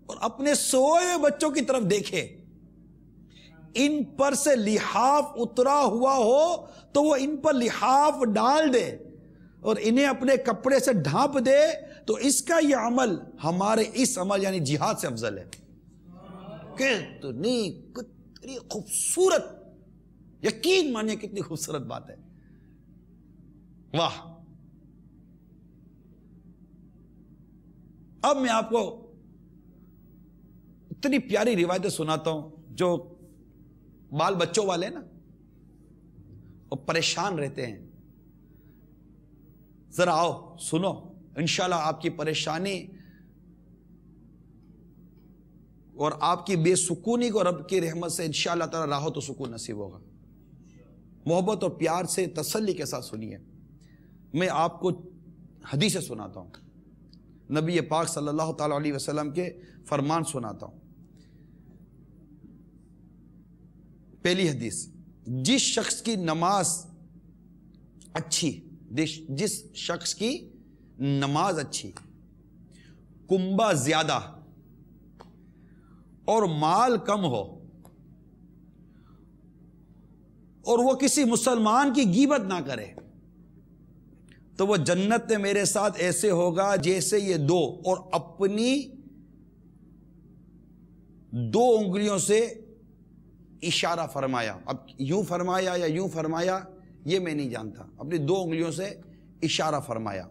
اور اپنے سوئے بچوں کی طرف دیکھے، ان پر سے لحاف اترا ہوا ہو تو وہ ان پر لحاف ڈال دے اور انہیں اپنے کپڑے سے ڈھانپ دے، تو اس کا یہ عمل ہمارے اس عمل یعنی جہاد سے افضل ہے۔ کتنی خوبصورت، یقین مانیے کتنی خوبصورت بات ہے، واہ۔ اب میں آپ کو اتنی پیاری روایتیں سناتا ہوں، جو بال بچوں والے نا وہ پریشان رہتے ہیں، ذرا آؤ سنو، انشاءاللہ آپ کی پریشانی اور آپ کی بے سکونی کو رب کی رحمت سے انشاءاللہ تعالی راحت و سکون نصیب ہوگا۔ محبت اور پیار سے تسلی کے ساتھ سنیے۔ میں آپ کو حدیثیں سناتا ہوں، نبی پاک صلی اللہ تعالی علیہ وسلم کے فرمان سناتا ہوں۔ پہلی حدیث، جس شخص کی نماز اچھی، جس شخص کی نماز اچھی، کنبہ زیادہ اور مال کم ہو اور وہ کسی مسلمان کی غیبت نہ کرے، تو وہ جنت میں میرے ساتھ ایسے ہوگا جیسے یہ دو، اور اپنی دو انگلیوں سے اشارہ فرمایا۔ اب یوں فرمایا یا یوں فرمایا یہ میں نہیں جانتا، اپنی دو انگلیوں سے اشارہ فرمایا۔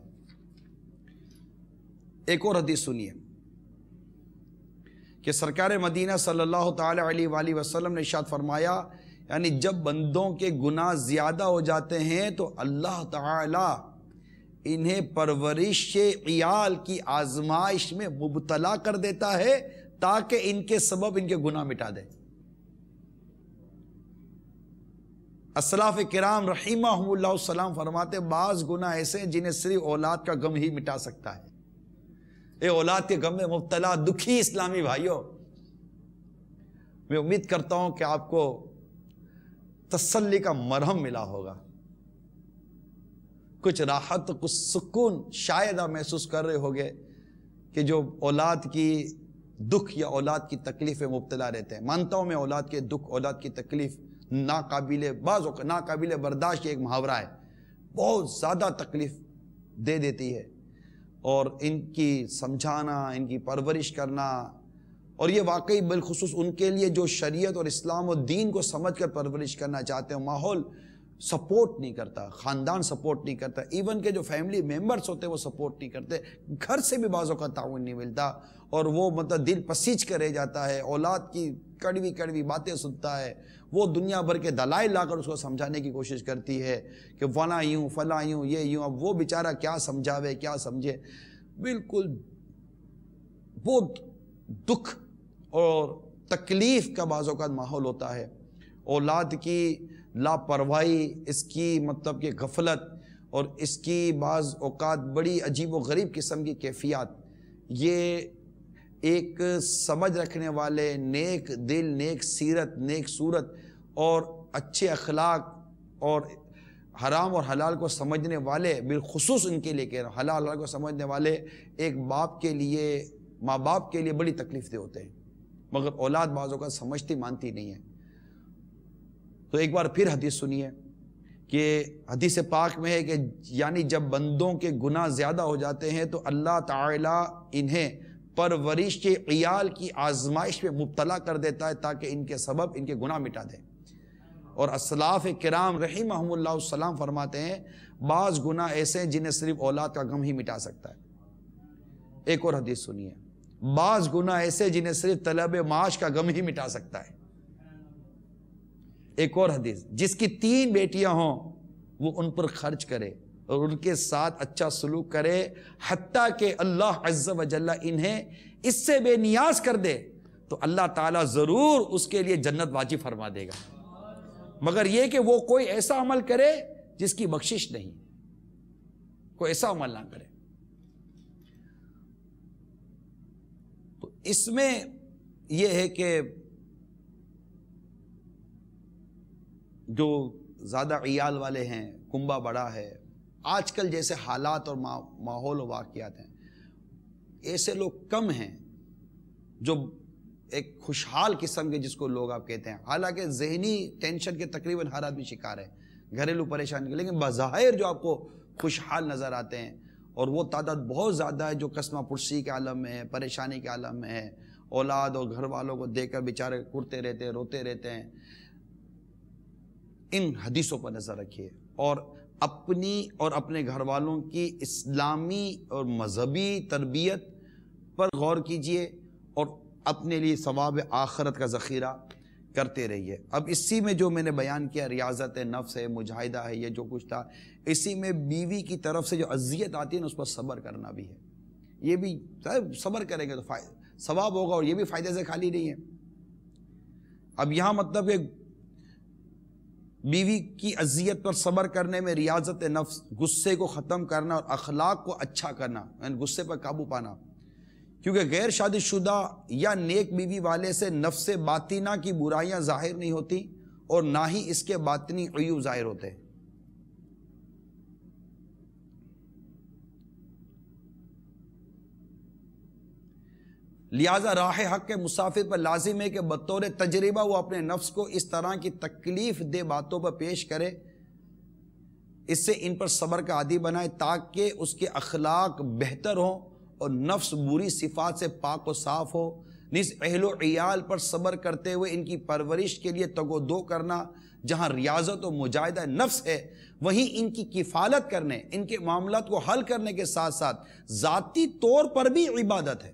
ایک اور حدیث سنیے کہ سرکار مدینہ صلی اللہ تعالی علیہ وآلہ وسلم نے ارشاد فرمایا، یعنی جب بندوں کے گناہ زیادہ ہو جاتے ہیں تو اللہ تعالی انہیں پرورش عیال کی آزمائش میں مبتلا کر دیتا ہے تاکہ ان کے سبب ان کے گناہ مٹا دے۔ اسلاف کرام رحمہم اللہ السلام فرماتے، بعض گناہ ایسے ہیں جنہیں صرف اولاد کا غم ہی مٹا سکتا ہے۔ اے اولاد کے غم میں مبتلا دکھی اسلامی بھائیوں، میں امید کرتا ہوں کہ آپ کو تسلی کا مرہم ملا ہوگا، کچھ راحت کچھ سکون شاید آپ محسوس کر رہے ہوگے کہ جو اولاد کی دکھ یا اولاد کی تکلیف میں مبتلا رہتے ہیں۔ مانتا ہوں میں اولاد کے دکھ، اولاد کی تکلیف ناقابل برداشت ایک محاورہ ہے، بہت زیادہ تکلیف دے دیتی ہے، اور ان کی سمجھانا، ان کی پرورش کرنا، اور یہ واقعی بالخصوص ان کے لیے جو شریعت اور اسلام و دین کو سمجھ کر پرورش کرنا چاہتے ہیں، ماحول سپورٹ نہیں کرتا، خاندان سپورٹ نہیں کرتا، ایون کہ جو فیملی ممبرز ہوتے ہیں وہ سپورٹ نہیں کرتے، گھر سے بھی بعضوں کا تعاون نہیں ملتا، اور وہ مطلب دل پسیج کر رہ جاتا ہے، اولاد کی کڑوی کڑوی باتیں سنتا ہے، وہ دنیا بھر کے دلائل لا کر اس کو سمجھانے کی کوشش کرتی ہے کہ فلاں یوں فلاں یوں یہ یوں، اب وہ بیچارہ کیا سمجھاوے کیا سمجھے۔ بالکل بہت دکھ اور تکلیف کا بعض اوقات ماحول ہوتا ہے، اولاد کی لاپرواہی، اس کی مطلب کہ غفلت، اور اس کی بعض اوقات بڑی عجیب و غریب قسم کی کیفیات، یہ ایک سمجھ رکھنے والے نیک دل، نیک سیرت، نیک صورت اور اچھے اخلاق اور حرام اور حلال کو سمجھنے والے، بالخصوص ان کے لیے کہہ رہا ہوں، حلال حلال کو سمجھنے والے ایک باپ کے لیے، ماں باپ کے لیے بڑی تکلیف دہ ہوتے ہیں، مگر اولاد بعض اوقات سمجھتی مانتی نہیں ہے۔ تو ایک بار پھر حدیث سنیے کہ حدیث پاک میں ہے کہ یعنی جب بندوں کے گناہ زیادہ ہو جاتے ہیں تو اللہ تعالیٰ انہیں پرورش کے عیال کی آزمائش میں مبتلا کر دیتا ہے تاکہ ان کے سبب ان کے گناہ مٹا دے۔ اور اسلاف کرام رحمہم اللہ السلام فرماتے ہیں بعض گناہ ایسے ہیں جنہیں صرف اولاد کا غم ہی مٹا سکتا ہے۔ ایک اور حدیث سنیے، بعض گناہ ایسے جنہیں صرف طلب معاش کا غم ہی مٹا سکتا ہے۔ ایک اور حدیث، جس کی 3 بیٹیاں ہوں وہ ان پر خرچ کرے اور ان کے ساتھ اچھا سلوک کرے حتیٰ کہ اللہ عز و جل انہیں اس سے بے نیاز کر دے تو اللہ تعالیٰ ضرور اس کے لیے جنت واجب فرما دے گا، مگر یہ کہ وہ کوئی ایسا عمل کرے جس کی بخشش نہیں، کوئی ایسا عمل نہ کرے۔ تو اس میں یہ ہے کہ جو زیادہ عیال والے ہیں، کنبہ بڑا ہے، آج کل جیسے حالات اور ماحول و واقعات ہیں، ایسے لوگ کم ہیں جو ایک خوشحال قسم کے جس کو لوگ آپ کہتے ہیں، حالانکہ ذہنی ٹینشن کے تقریباً ہر آدمی شکار ہے، گھریلو پریشانی کے، لیکن بظاہر جو آپ کو خوشحال نظر آتے ہیں، اور وہ تعداد بہت زیادہ ہے جو قسمہ پرسی کے عالم میں ہے، پریشانی کے عالم میں ہے، اولاد اور گھر والوں کو دیکھ کر بیچارے کرتے رہتے ہیں، روتے رہتے ہیں۔ ان حدیثوں پر نظر رکھیے اور اپنی اور اپنے گھر والوں کی اسلامی اور مذہبی تربیت پر غور کیجئے اور اپنے لیے ثواب آخرت کا ذخیرہ کرتے رہیے۔ اب اسی میں جو میں نے بیان کیا، ریاضت نفس ہے، مجاہدہ ہے، یہ جو کچھ تھا، اسی میں بیوی کی طرف سے جو اذیت آتی ہے نا اس پر صبر کرنا بھی ہے۔ یہ بھی صبر کریں گے تو ثواب ہوگا، اور یہ بھی فائدے سے خالی نہیں ہے۔ اب یہاں مطلب کہ بیوی کی اذیت پر صبر کرنے میں ریاضت نفس، غصے کو ختم کرنا اور اخلاق کو اچھا کرنا، یعنی غصے پر قابو پانا، کیونکہ غیر شادی شدہ یا نیک بیوی والے سے نفس باطنہ کی برائیاں ظاہر نہیں ہوتی اور نہ ہی اس کے باطنی عیوب ظاہر ہوتے۔ لہذا راہ حق کے مسافر پر لازم ہے کہ بطور تجربہ وہ اپنے نفس کو اس طرح کی تکلیف دہ باتوں پر پیش کرے، اس سے ان پر صبر کا عادی بنائے تاکہ اس کے اخلاق بہتر ہوں اور نفس بری صفات سے پاک و صاف ہو۔ نیز اہل و عیال پر صبر کرتے ہوئے ان کی پرورش کے لیے تگ و دو کرنا، جہاں ریاضت و مجاہدہ نفس ہے وہیں ان کی کفالت کرنے، ان کے معاملات کو حل کرنے کے ساتھ ساتھ ذاتی طور پر بھی عبادت ہے۔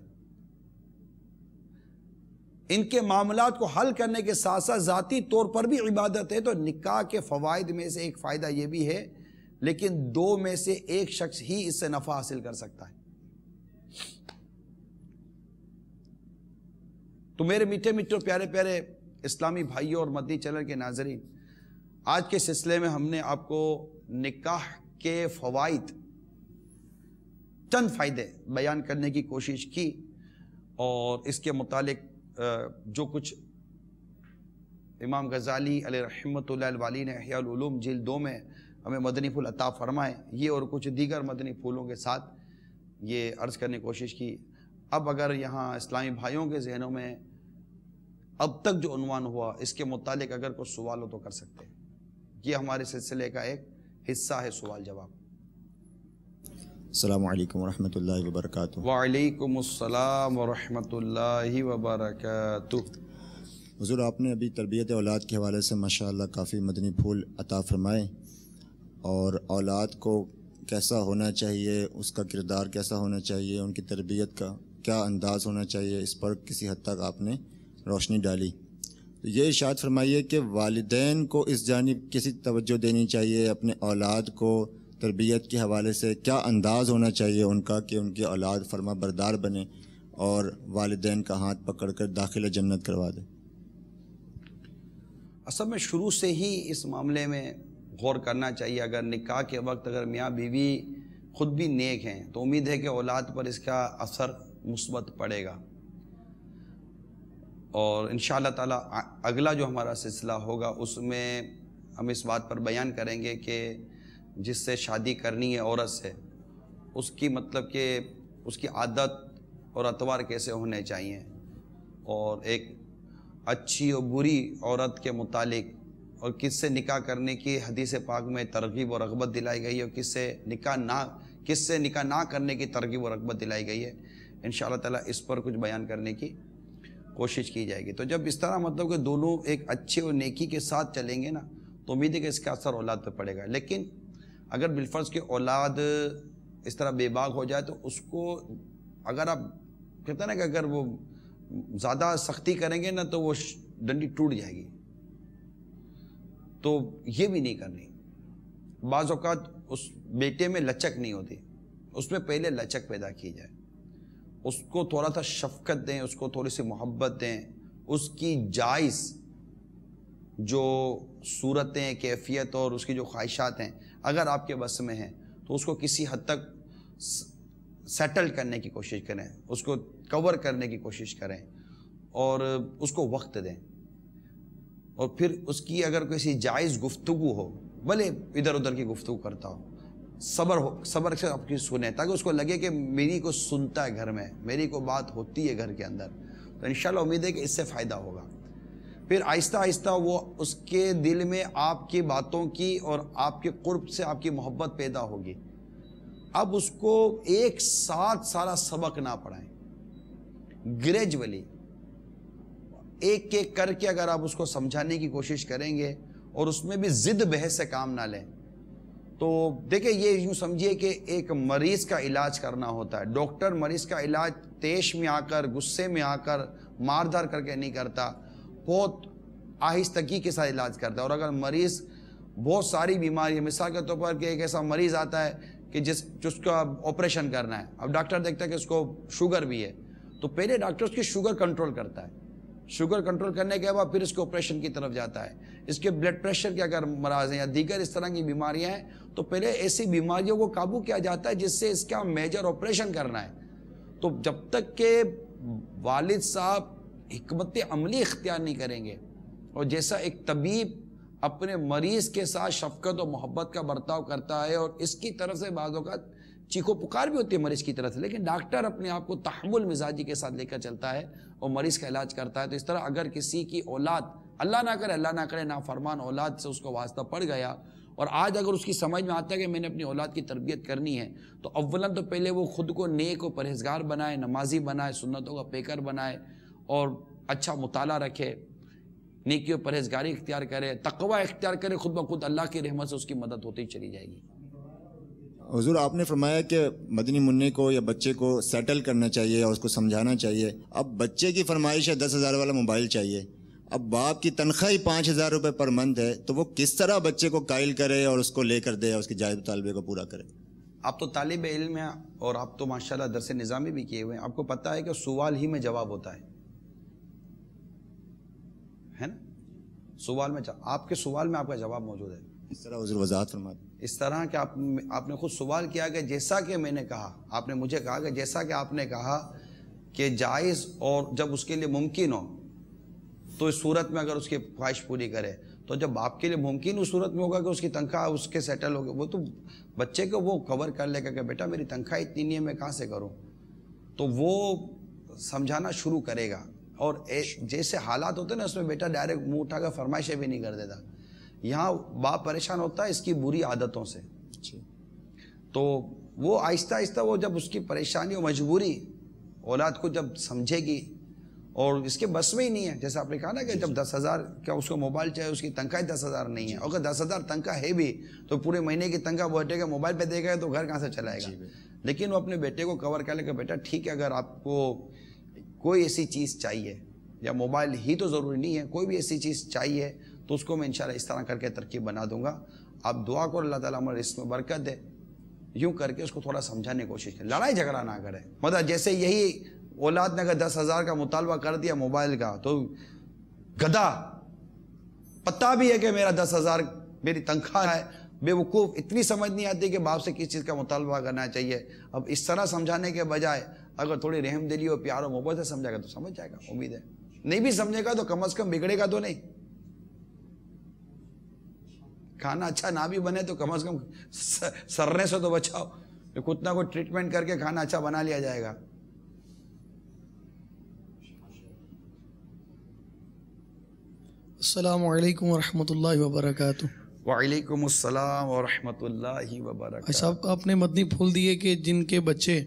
ان کے معاملات کو حل کرنے کے ساتھ ساتھ ذاتی طور پر بھی عبادت ہے۔ تو نکاح کے فوائد میں سے ایک فائدہ یہ بھی ہے، لیکن 2 میں سے ایک شخص ہی اس سے نفع حاصل کر سکتا ہے۔ تو میرے میٹھے میٹھے پیارے پیارے اسلامی بھائیوں اور مدنی چینل کے ناظرین، آج کے سلسلے میں ہم نے آپ کو نکاح کے فوائد، چند فائدے بیان کرنے کی کوشش کی، اور اس کے متعلق جو کچھ امام غزالی علیہ رحمۃ اللہ الوالی نے احیاء العلوم جلد 2 میں ہمیں مدنی پھول عطا فرمائے، یہ اور کچھ دیگر مدنی پھولوں کے ساتھ یہ عرض کرنے کی کوشش کی۔ اب اگر یہاں اسلامی بھائیوں کے ذہنوں میں اب تک جو عنوان ہوا اس کے متعلق اگر کوئی سوال ہو تو کر سکتے ہیں، یہ ہمارے سلسلے کا ایک حصہ ہے، سوال جواب۔ السلام علیکم ورحمۃ اللہ وبرکاتہ۔ وعلیکم السلام ورحمۃ اللہ وبرکاتہ۔ حضور، آپ نے ابھی تربیت اولاد کے حوالے سے ماشاءاللہ کافی مدنی پھول عطا فرمائے، اور اولاد کو کیسا ہونا چاہیے، اس کا کردار کیسا ہونا چاہیے، ان کی تربیت کا کیا انداز ہونا چاہیے، اس پر کسی حد تک آپ نے روشنی ڈالی۔ تو یہ ارشاد فرمائیے کہ والدین کو اس جانب کسی توجہ دینی چاہیے، اپنے اولاد کو تربیت کے حوالے سے کیا انداز ہونا چاہیے ان کا کہ ان کی اولاد فرما بردار بنے اور والدین کا ہاتھ پکڑ کر داخل جنت کروا دے؟ اصل میں شروع سے ہی اس معاملے میں غور کرنا چاہیے۔ اگر نکاح کے وقت اگر میاں بیوی خود بھی نیک ہیں تو امید ہے کہ اولاد پر اس کا اثر مثبت پڑے گا، اور انشاءاللہ تعالی اگلا جو ہمارا سلسلہ ہوگا اس میں ہم اس بات پر بیان کریں گے کہ جس سے شادی کرنی ہے عورت سے، اس کی مطلب کہ اس کی عادت اور اطوار کیسے ہونے چاہیے، اور ایک اچھی اور بری عورت کے متعلق، اور کس سے نکاح کرنے کی حدیث پاک میں ترغیب اور رغبت دلائی گئی ہے، اور کس سے نکاح نہ کرنے کی ترغیب اور رغبت دلائی گئی ہے، انشاءاللہ تعالیٰ اس پر کچھ بیان کرنے کی کوشش کی جائے گی۔ تو جب اس طرح مطلب کہ دونوں ایک اچھے اور نیکی کے ساتھ چلیں گے نا، تو امید ہے کہ اس کا اثر اولاد پہ پڑے گا۔ لیکن اگر بالفرض کہ اولاد اس طرح بے باک ہو جائے تو اس کو اگر آپ کہتے ہیں نا کہ اگر وہ زیادہ سختی کریں گے نا تو وہ ڈنڈی ٹوٹ جائے گی، تو یہ بھی نہیں کرنی۔ بعض اوقات اس بیٹے میں لچک نہیں ہوتی، اس میں پہلے لچک پیدا کی جائے، اس کو تھوڑا سا شفقت دیں، اس کو تھوڑی سی محبت دیں، اس کی جائز جو صورتیں، کیفیت اور اس کی جو خواہشات ہیں اگر آپ کے بس میں ہیں تو اس کو کسی حد تک سیٹل کرنے کی کوشش کریں، اس کو کور کرنے کی کوشش کریں، اور اس کو وقت دیں، اور پھر اس کی اگر کسی جائز گفتگو ہو، بھلے ادھر ادھر کی گفتگو کرتا ہو، صبر سے آپ کی سنیں، تاکہ اس کو لگے کہ میری کو سنتا ہے گھر میں، میری کو بات ہوتی ہے گھر کے اندر، تو انشاءاللہ امید ہے کہ اس سے فائدہ ہوگا۔ پھر آہستہ آہستہ وہ اس کے دل میں آپ کی باتوں کی اور آپ کے قرب سے آپ کی محبت پیدا ہوگی۔ اب اس کو ایک ساتھ سارا سبق نہ پڑھائیں، گریجولی ایک ایک کر کے اگر آپ اس کو سمجھانے کی کوشش کریں گے، اور اس میں بھی ضد بحث سے کام نہ لیں، تو دیکھیں یہ یوں سمجھیے کہ ایک مریض کا علاج کرنا ہوتا ہے، ڈاکٹر مریض کا علاج تیش میں آ کر، غصے میں آ کر، مار دھار کر کے نہیں کرتا، بہت آہستگی کے ساتھ علاج کرتا ہے۔ اور اگر مریض بہت ساری بیماری ہے، مثال کے طور پر کہ ایک ایسا مریض آتا ہے کہ جس کا آپریشن کرنا ہے، اب ڈاکٹر دیکھتا ہے کہ اس کو شوگر بھی ہے، تو پہلے ڈاکٹر اس کی شوگر کنٹرول کرتا ہے، شوگر کنٹرول کرنے کے بعد پھر اس کے آپریشن کی طرف جاتا ہے۔ اس کے بلڈ پریشر کے اگر مرض ہیں یا دیگر اس طرح کی بیماریاں ہیں تو پہلے ایسی بیماریوں کو قابو کیا جاتا ہے جس سے اس کا میجر آپریشن کرنا ہے۔ تو جب تک کہ والد صاحب حکمت عملی اختیار نہیں کریں گے، اور جیسا ایک طبیب اپنے مریض کے ساتھ شفقت و محبت کا برتاؤ کرتا ہے، اور اس کی طرف سے بعض اوقات چیخو پکار بھی ہوتی ہے مریض کی طرف سے، لیکن ڈاکٹر اپنے آپ کو تحمل مزاجی کے ساتھ لے کر چلتا ہے اور مریض کا علاج کرتا ہے۔ تو اس طرح اگر کسی کی اولاد، اللہ نہ کرے نافرمان اولاد سے اس کو واسطہ پڑ گیا، اور آج اگر اس کی سمجھ میں آتا ہے کہ میں نے اپنی اولاد کی تربیت کرنی ہے، تو اولاً تو پہلے وہ خود کو نیک و پرہیزگار بنائے، نمازی بنائے، سنتوں کا پیکر بنائے، اور اچھا مطالعہ رکھے، نیکی و پرہیزگاری اختیار کرے، تقوی اختیار کرے، خود بخود اللہ کی رحمت سے اس کی مدد ہوتی چلی جائے گی۔ حضور آپ نے فرمایا کہ مدنی منع کو یا بچے کو سیٹل کرنا چاہیے اور اس کو سمجھانا چاہیے۔ اب بچے کی فرمائش ہے 10,000 والا موبائل چاہیے، اب باپ کی تنخواہ ہی 5,000 روپے پر منتھ ہے، تو وہ کس طرح بچے کو قائل کرے اور اس کو لے کر دے اور اس کے جائز مطالبے کو پورا کرے؟ آپ تو طالب علم ہیں اور آپ تو ماشاءاللہ درس نظامی بھی کیے ہوئے ہیں، آپ کو پتہ ہے کہ سوال ہی میں جواب ہوتا ہے نا؟ سوال میں آپ کے سوال میں آپ کا جواب موجود ہے۔ اس طرح حضور وضاحت فرما دیں۔ اس طرح کہ آپ نے خود سوال کیا کہ جیسا کہ میں نے کہا، آپ نے مجھے کہا کہ جیسا کہ آپ نے کہا کہ جائز اور جب اس کے لیے ممکن ہو تو اس صورت میں اگر اس کی خواہش پوری کرے، تو جب آپ کے لیے ممکن اس صورت میں ہوگا کہ اس کی تنخواہ اس کے سیٹل ہوگی، وہ تو بچے کو وہ کور کر لے گا کہ بیٹا میری تنخواہ اتنی نہیں ہے، میں کہاں سے کروں، تو وہ سمجھانا شروع کرے گا۔ اور جیسے حالات ہوتے ہیں نا، اس میں بیٹا ڈائریکٹ منہ اٹھا کر فرمائشیں بھی نہیں کر دیتا، یہاں باپ پریشان ہوتا ہے اس کی بری عادتوں سے، تو وہ آہستہ آہستہ وہ جب اس کی پریشانی و مجبوری اولاد کو جب سمجھے گی، اور اس کے بس میں ہی نہیں ہے، جیسے آپ نے کہا نا کہ جب 10,000 کا اس کو موبائل چاہے، اس کی تنخواہ 10,000 نہیں ہے، اگر 10,000 تنخواہ ہے بھی تو پورے مہینے کی تنخواہ وہ ہٹے گا، موبائل پہ دے گا تو گھر کہاں سے چلائے گا۔ لیکن وہ اپنے بیٹے کو کور کر لے کہ بیٹا ٹھیک ہے، اگر آپ کو کوئی ایسی چیز چاہیے، یا موبائل ہی تو ضروری نہیں ہے، کوئی بھی ایسی چیز چاہیے تو اس کو میں انشاءاللہ اس طرح کر کے ترکیب بنا دوں گا، آپ دعا کرو اللہ تعالیٰ ہمارے اس میں برکت دے، یوں کر کے اس کو تھوڑا سمجھانے کی کوشش کریں، لڑائی جھگڑا نہ کرے۔ مطلب جیسے یہی اولاد نے اگر 10,000 کا مطالبہ کر دیا موبائل کا، تو گدھا پتہ بھی ہے کہ میرا 10,000 میری تنخواہ ہے، بے وقوف اتنی سمجھ نہیں آتی کہ باپ سے کس چیز کا مطالبہ کرنا چاہیے۔ اب اس طرح سمجھانے کے بجائے اگر تھوڑی رحم دلی اور پیار و محبت سے سمجھے گا تو سمجھ جائے گا، امید ہے۔ نہیں بھی سمجھے گا تو کم از کم بگڑے گا تو نہیں۔ کھانا اچھا نہ بھی بنے تو کم از کم سرنے سے تو بچاؤ، کتنا کوئی ٹریٹمنٹ کر کے کھانا اچھا بنا لیا جائے گا۔ السلام علیکم ورحمۃ اللہ وبرکاتہ۔ وعلیکم السلام ورحمۃ اللہ وبرکاتہ۔ صاحب آپ نے مدنی پھول دیے کہ جن کے بچے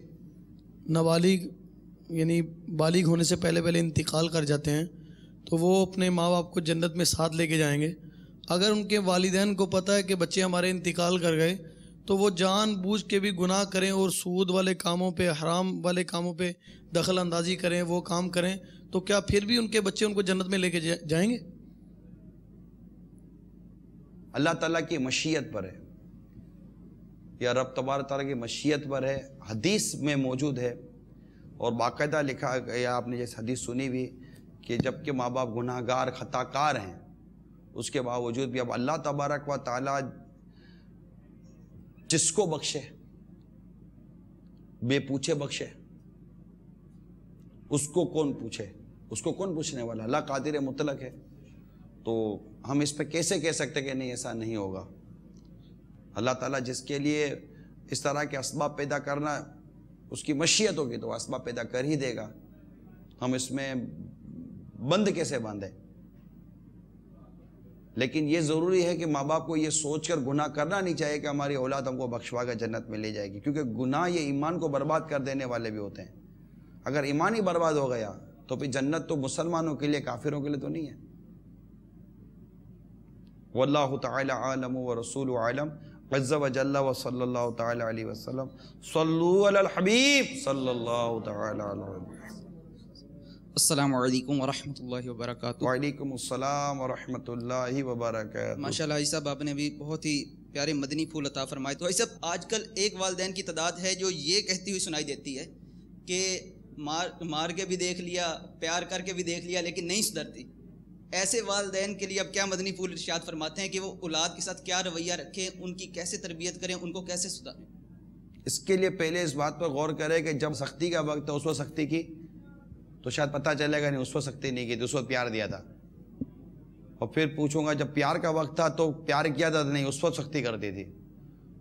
نابالغ یعنی بالغ ہونے سے پہلے انتقال کر جاتے ہیں تو وہ اپنے ماں باپ کو جنت میں ساتھ لے کے جائیں گے۔ اگر ان کے والدین کو پتہ ہے کہ بچے ہمارے انتقال کر گئے تو وہ جان بوجھ کے بھی گناہ کریں اور سود والے کاموں پہ، حرام والے کاموں پہ دخل اندازی کریں، وہ کام کریں، تو کیا پھر بھی ان کے بچے ان کو جنت میں لے کے جائیں گے؟ اللہ تعالیٰ کی مشیت پر ہے، یا رب تبارک تعالیٰ کی مشیت پر ہے۔ حدیث میں موجود ہے اور باقاعدہ لکھا، یا آپ نے جیسے حدیث سنی بھی کہ جب کہ ماں باپ گناہ گار خطا کار ہیں، اس کے باوجود بھی اب اللہ تبارک و تعالیٰ جس کو بخشے، بے پوچھے بخشے، اس کو کون پوچھے، اس کو کون پوچھنے والا؟ اللہ قادر مطلق ہے۔ تو ہم اس پہ کیسے کہہ سکتے کہ نہیں ایسا نہیں ہوگا؟ اللہ تعالیٰ جس کے لیے اس طرح کے اسباب پیدا کرنا اس کی مشیت ہوگی تو وہ اسباب پیدا کر ہی دے گا، ہم اس میں بند کیسے باندھیں؟ لیکن یہ ضروری ہے کہ ماں باپ کو یہ سوچ کر گناہ کرنا نہیں چاہیے کہ ہماری اولاد ہم کو بخشوا کر جنت میں لے جائے گی، کیونکہ گناہ یہ ایمان کو برباد کر دینے والے بھی ہوتے ہیں۔ اگر ایمان ہی برباد ہو گیا تو پھر جنت تو مسلمانوں کے لیے، کافروں کے لیے تو نہیں ہے۔ واللہ تعالی عالم ورسول عالم عز وجل وصلی اللہ تعالی علیہ وسلم صلو علی الحبیب صلی اللہ تعالی علیہ وسلم۔ السلام علیکم ورحمۃ اللہ وبرکاتہ۔ وعلیکم السلام ورحمۃ اللہ وبرکاتہ۔ ماشاء اللہ عیسیٰ صاحب، آپ نے ابھی بہت ہی پیارے مدنی پھول عطا فرمائے۔ تو عیسیٰ صاحب، آج کل ایک والدین کی تعداد ہے جو یہ کہتی ہوئی سنائی دیتی ہے کہ مار کے بھی دیکھ لیا، پیار کر کے بھی دیکھ لیا، لیکن نہیں سدھرتی۔ ایسے والدین کے لیے اب کیا مدنی پھول ارشاد فرماتے ہیں کہ وہ اولاد کے ساتھ کیا رویہ رکھیں، ان کی کیسے تربیت کریں، ان کو کیسے سدھاریں؟ اس کے لیے پہلے اس بات پر غور کرے کہ جب سختی کا وقت ہے اس وقت سختی کی تو شاید پتہ چلے گا نہیں اس وقت سختی نہیں کی تھی، اس وقت پیار دیا تھا۔ اور پھر پوچھوں گا جب پیار کا وقت تھا تو پیار کیا تھا نہیں، اس وقت سختی کرتی تھی۔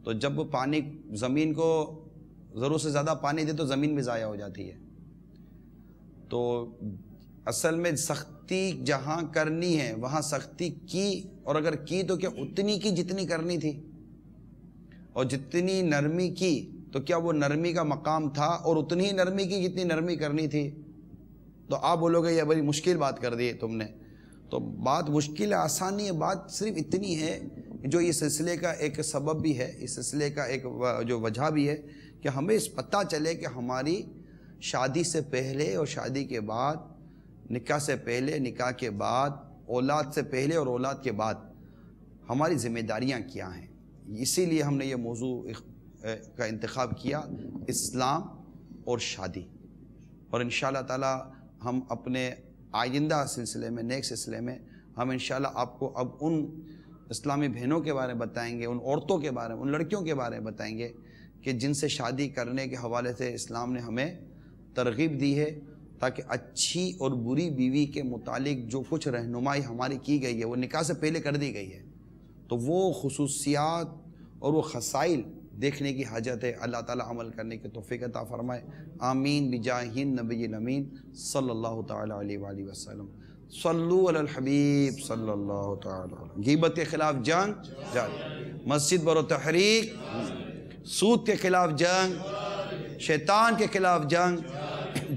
تو جب پانی زمین کو ضرورت سے زیادہ پانی دے تو زمین بھی ضائع ہو جاتی ہے۔ تو اصل میں سختی جہاں کرنی ہے وہاں سختی کی، اور اگر کی تو کیا اتنی کی جتنی کرنی تھی، اور جتنی نرمی کی تو کیا وہ نرمی کا مقام تھا، اور اتنی ہی نرمی کی جتنی نرمی کرنی تھی؟ تو آپ بولو گے یہ بڑی مشکل بات کر دی تم نے۔ تو بات مشکل ہے، آسانی ہے، بات صرف اتنی ہے جو اس سلسلے کا ایک سبب بھی ہے، اس سلسلے کا ایک جو وجہ بھی ہے کہ ہمیں اس پتہ چلے کہ ہماری شادی سے پہلے اور شادی کے بعد، نکاح سے پہلے، نکاح کے بعد، اولاد سے پہلے اور اولاد کے بعد ہماری ذمہ داریاں کیا ہیں۔ اسی لیے ہم نے یہ موضوع کا انتخاب کیا، اسلام اور شادی۔ اور انشاءاللہ تعالی ہم اپنے آئندہ سلسلے میں، نیکسٹ سلسلے میں ہم انشاءاللہ آپ کو اب ان اسلامی بہنوں کے بارے میں بتائیں گے، ان عورتوں کے بارے میں، ان لڑکیوں کے بارے میں بتائیں گے کہ جن سے شادی کرنے کے حوالے سے اسلام نے ہمیں ترغیب دی ہے، تاکہ اچھی اور بری بیوی کے متعلق جو کچھ رہنمائی ہماری کی گئی ہے وہ نکاح سے پہلے کر دی گئی ہے، تو وہ خصوصیات اور وہ خصائل دیکھنے کی حاجت ہے۔ اللہ تعالیٰ عمل کرنے کی توفیق عطا فرمائے، آمین بجاہ النبی الامین صلی اللہ تعالیٰ علیہ وآلہ وسلم۔ صلو علی الحبیب صلی اللہ تعالیٰ علیہ۔ غیبت کے خلاف جنگ جاری، مسجد برو تحریک، سود کے خلاف جنگ، شیطان کے خلاف جنگ،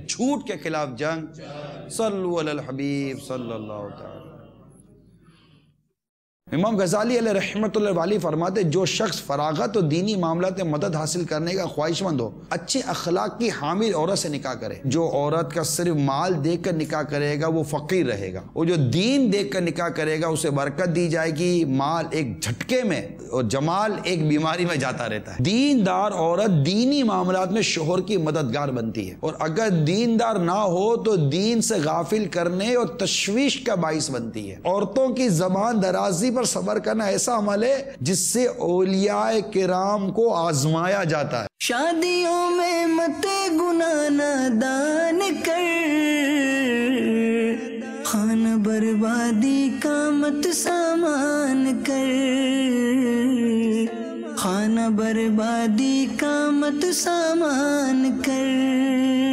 جھوٹ کے خلاف جنگ۔ صلو علی الحبیب صلی اللہ تعالیٰ۔ امام غزالی علیہ رحمۃ اللہ علیہ فرماتے جو شخص فراغت اور دینی معاملات میں مدد حاصل کرنے کا خواہش مند ہو، اچھے اخلاق کی حامل عورت سے نکاح کرے۔ جو عورت کا صرف مال دیکھ کر نکاح کرے گا وہ فقیر رہے گا، اور جو دین دیکھ کر نکاح کرے گا اسے برکت دی جائے گی۔ مال ایک جھٹکے میں اور جمال ایک بیماری میں جاتا رہتا ہے۔ دیندار عورت دینی معاملات میں شوہر کی مددگار بنتی ہے، اور اگر دیندار نہ ہو تو دین سے غافل کرنے اور تشویش کا باعث بنتی ہے۔ عورتوں کی زبان درازی پر صبر کرنا ایسا عمل ہے جس سے اولیاء کرام کو آزمایا جاتا ہے۔ شادیوں میں مت گناہ نادان کر، خانہ بربادی کا مت سامان کر۔ خانہ بربادی کا مت سامان کر.